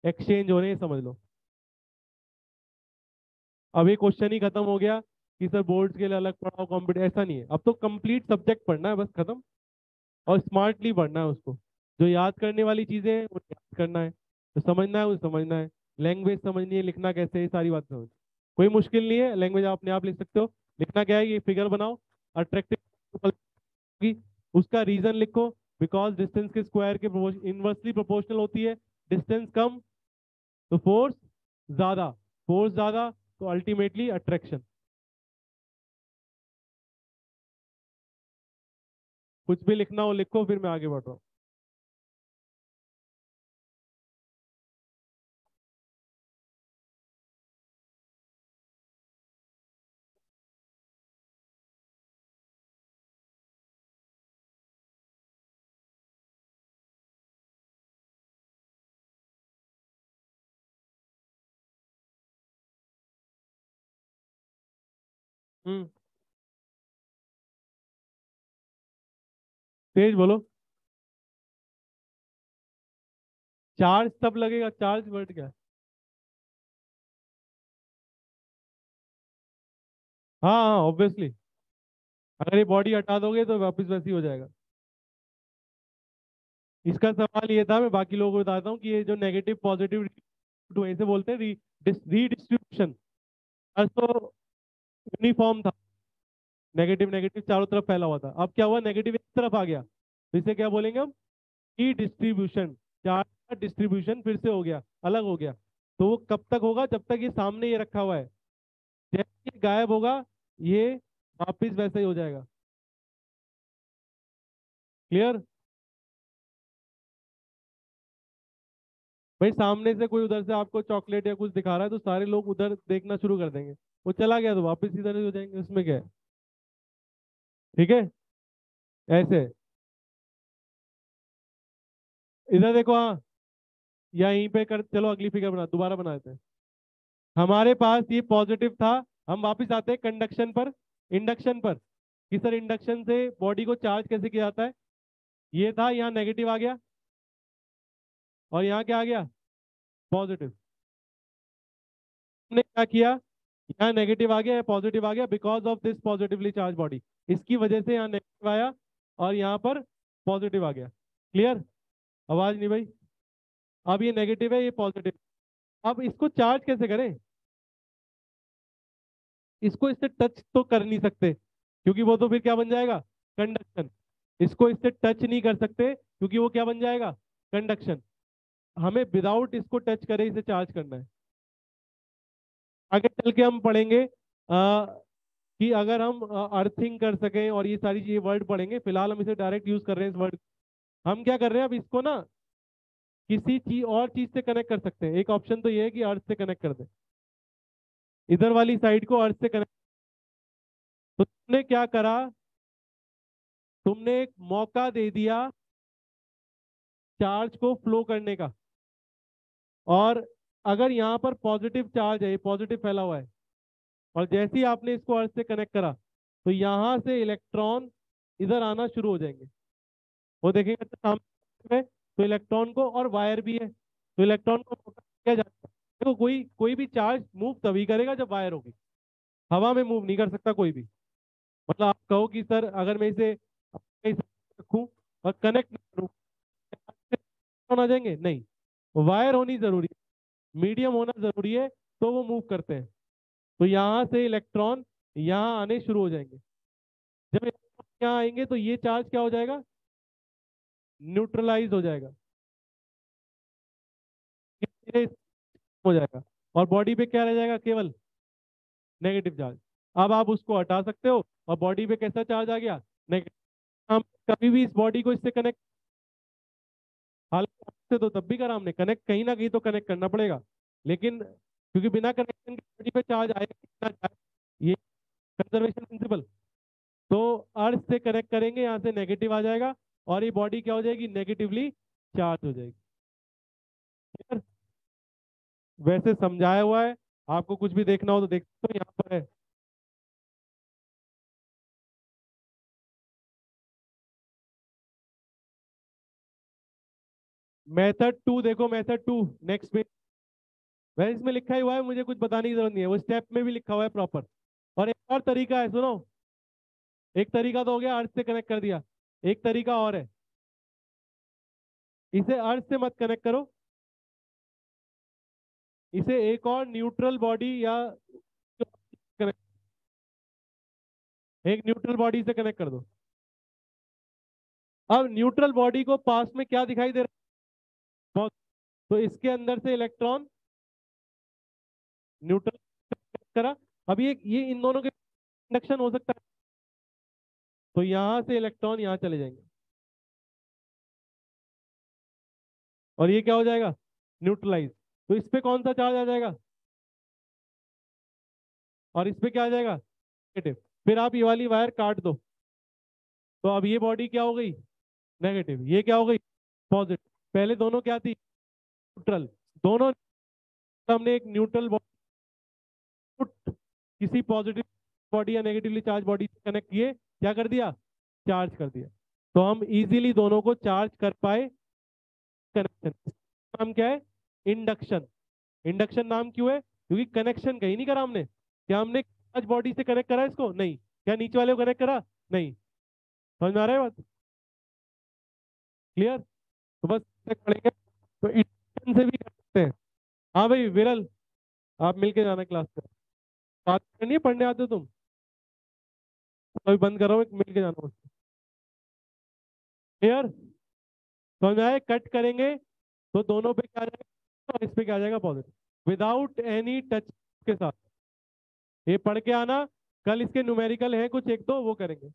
एक्सचेंज हो रहे हैं, समझ लो। अब ये क्वेश्चन ही खत्म हो गया कि सर बोर्ड्स के लिए अलग पढ़ाओ, कॉम्पिटिशन, ऐसा नहीं है। अब तो कंप्लीट सब्जेक्ट पढ़ना है, बस खत्म। और स्मार्टली पढ़ना है उसको। जो याद करने वाली चीजें हैं वो याद करना है, जो समझना है वो समझना है। लैंग्वेज समझनी है, लिखना कैसे है, ये सारी बात समझ। कोई मुश्किल नहीं है, लैंग्वेज आप अपने आप लिख सकते हो। लिखना क्या है, ये फिगर बनाओ, अट्रैक्टिव होगी, उसका रीजन लिखो। बिकॉज डिस्टेंस के स्क्वायर के इनवर्सली प्रोपोर्शनल होती है। डिस्टेंस कम तो फोर्स ज्यादा, फोर्स ज्यादा तो अल्टीमेटली अट्रैक्शन। कुछ भी लिखना हो लिखो, फिर मैं आगे बढ़ रहा हूँ। तेज बोलो। चार्ज तब लगेगा, चार्ज वर्ड क्या है? हाँ हाँ, ऑब्वियसली। अगर ये बॉडी हटा दोगे तो वापस वैसे ही हो जाएगा। इसका सवाल ये था, मैं बाकी लोगों को बताता हूँ, कि ये जो नेगेटिव पॉजिटिव इसे बोलते हैं रीडिस्ट्रीब्यूशन। तो यूनिफॉर्म था, नेगेटिव नेगेटिव चारों तरफ फैला हुआ था। अब क्या हुआ, नेगेटिव एक तरफ आ गया, तो इसे क्या बोलेंगे हम, रीडिस्ट्रीब्यूशन। चार्ज का डिस्ट्रीब्यूशन फिर से हो गया, अलग हो गया। तो वो कब तक होगा, जब तक ये सामने ये रखा हुआ है। जैसे ये गायब होगा, ये वापिस वैसा ही हो जाएगा। क्लियर? भाई सामने से कोई उधर से आपको चॉकलेट या कुछ दिखा रहा है, तो सारे लोग उधर देखना शुरू कर देंगे। वो चला गया तो वापस इधर ही हो जाएंगे, उसमें क्या है। ठीक है, ऐसे। इधर देखो, हाँ, या यहीं पे कर, चलो अगली फिगर बना, दोबारा बना देते हैं। हमारे पास ये पॉजिटिव था, हम वापस आते हैं कंडक्शन पर, इंडक्शन पर। कि सर इंडक्शन से बॉडी को चार्ज कैसे किया जाता है। ये था, यहाँ नेगेटिव आ गया, और यहाँ क्या आ गया, पॉजिटिव। हमने क्या किया, यहाँ नेगेटिव आ गया या पॉजिटिव आ गया, because of this positively charge body, इसकी वजह से यहाँ नेगेटिव आया और यहाँ पर पॉजिटिव आ गया। क्लियर? आवाज नहीं भाई। अब ये नेगेटिव है, ये पॉजिटिव। अब इसको चार्ज कैसे करें? इसको इससे टच तो कर नहीं सकते, क्योंकि वो तो फिर क्या बन जाएगा, कंडक्शन। इसको इससे टच नहीं कर सकते क्योंकि वो क्या बन जाएगा, कंडक्शन। हमें विदाउट इसको टच करे इसे चार्ज करना है। आगे चल के हम पढ़ेंगे कि अगर हम अर्थिंग कर सकें और ये सारी चीजें वर्ड पढ़ेंगे, फिलहाल हम इसे डायरेक्ट यूज कर रहे हैं इस वर्ड। हम क्या कर रहे हैं, अब इसको ना किसी चीज और चीज से कनेक्ट कर सकते हैं। एक ऑप्शन तो ये है कि अर्थ से कनेक्ट कर दें, इधर वाली साइड को अर्थ से कनेक्ट। तो तुमने क्या करा, तुमने एक मौका दे दिया चार्ज को फ्लो करने का। और अगर यहाँ पर पॉजिटिव चार्ज है, पॉजिटिव फैला हुआ है, और जैसे ही आपने इसको अर्थ से कनेक्ट करा तो यहाँ से इलेक्ट्रॉन इधर आना शुरू हो जाएंगे। वो देखेंगे अच्छा सामने है, तो इलेक्ट्रॉन को, और वायर भी है तो इलेक्ट्रॉन को मौका दिया जाता है। देखो कोई कोई भी चार्ज मूव तभी करेगा जब वायर होगी, हवा में मूव नहीं कर सकता कोई भी। मतलब आप कहो कि सर अगर मैं इसे अपने हिसाब से रखूं और कनेक्ट नहीं करूं, इलेक्ट्रॉन आ जाएंगे? नहीं, वायर होनी जरूरी है, मीडियम होना जरूरी है, तो वो मूव करते हैं। तो यहाँ से इलेक्ट्रॉन यहाँ आने शुरू हो जाएंगे। जब इलेक्ट्रॉन यहाँ आएंगे तो ये चार्ज क्या हो जाएगा, न्यूट्रलाइज हो जाएगा, ये हो जाएगा, और बॉडी पे क्या रह जाएगा, केवल नेगेटिव चार्ज। अब आप उसको हटा सकते हो और बॉडी पे कैसा चार्ज आ गया, नेगेटिव। हम कभी भी इस बॉडी को इससे कनेक्ट, हालांकि से तो तब भी करा हमने कनेक्ट, कहीं ना कहीं तो कनेक्ट करना पड़ेगा, लेकिन क्योंकि बिना कनेक्शन के बॉडी पे चार्ज आएगा कितना चार्ज, ये कंजर्वेशन प्रिंसिपल। तो अर्थ से कनेक्ट करेंगे, यहाँ से नेगेटिव आ जाएगा और ये बॉडी क्या हो जाएगी, नेगेटिवली चार्ज हो जाएगी। Clear? वैसे समझाया हुआ है, आपको कुछ भी देखना हो तो देख सकते हो, यहाँ पर है। मेथड टू देखो, मेथड टू नेक्स्ट में, वैसे इसमें लिखा ही हुआ है, मुझे कुछ बताने की जरूरत नहीं है, वो स्टेप में भी लिखा हुआ है प्रॉपर। और एक और तरीका है, सुनो, एक तरीका तो हो गया अर्थ से कनेक्ट कर दिया, एक तरीका और है, इसे अर्थ से मत कनेक्ट करो, इसे एक और न्यूट्रल बॉडी या connect- एक न्यूट्रल बॉडी से कनेक्ट कर दो। अब न्यूट्रल बॉडी को पास में क्या दिखाई दे रहा है, तो इसके अंदर से इलेक्ट्रॉन न्यूट्रल करा। अब ये इन दोनों के इंडक्शन हो सकता है, तो यहां से इलेक्ट्रॉन यहां चले जाएंगे और ये क्या हो जाएगा, न्यूट्रलाइज। तो इस पे कौन सा चार्ज आ जाएगा, और इस पे क्या आ जाएगा, नेगेटिव। फिर आप ये वाली वायर काट दो, तो अब ये बॉडी क्या हो गई, नेगेटिव, ये क्या हो गई, पॉजिटिव। पहले दोनों क्या थी, न्यूट्रल। दोनों हमने एक न्यूट्रल बॉडी किसी पॉजिटिव बॉडी या नेगेटिवली चार्ज बॉडी से कनेक्ट किए, क्या कर दिया, चार्ज कर दिया। तो हम इजीली दोनों को चार्ज कर पाए। कनेक्शन नाम क्या है, इंडक्शन। इंडक्शन नाम क्यों है, क्योंकि कनेक्शन कहीं नहीं करा हमने। क्या हमने चार्ज बॉडी से कनेक्ट करा इसको, नहीं। क्या नीचे वाले को कनेक्ट करा, नहीं। समझ में आ रहा है बात, क्लियर? तो बस पढ़ेंगे तो इंडक्शन से भी कर सकते हैं। हाँ भाई विरल, आप मिलके जाना क्लास में, बात करनी है, पढ़ने आते हो तुम? अभी बंद कर रहा हूँ, मिलके जाना उससे। क्लियर? समझ में आए? कट करेंगे तो दोनों पे क्या आ जाएगा, और इस पे क्या आ जाएगा, पॉजिटिव, विदाउट एनी टच के साथ। ये पढ़ के आना, कल इसके न्यूमेरिकल है कुछ एक दो, वो करेंगे।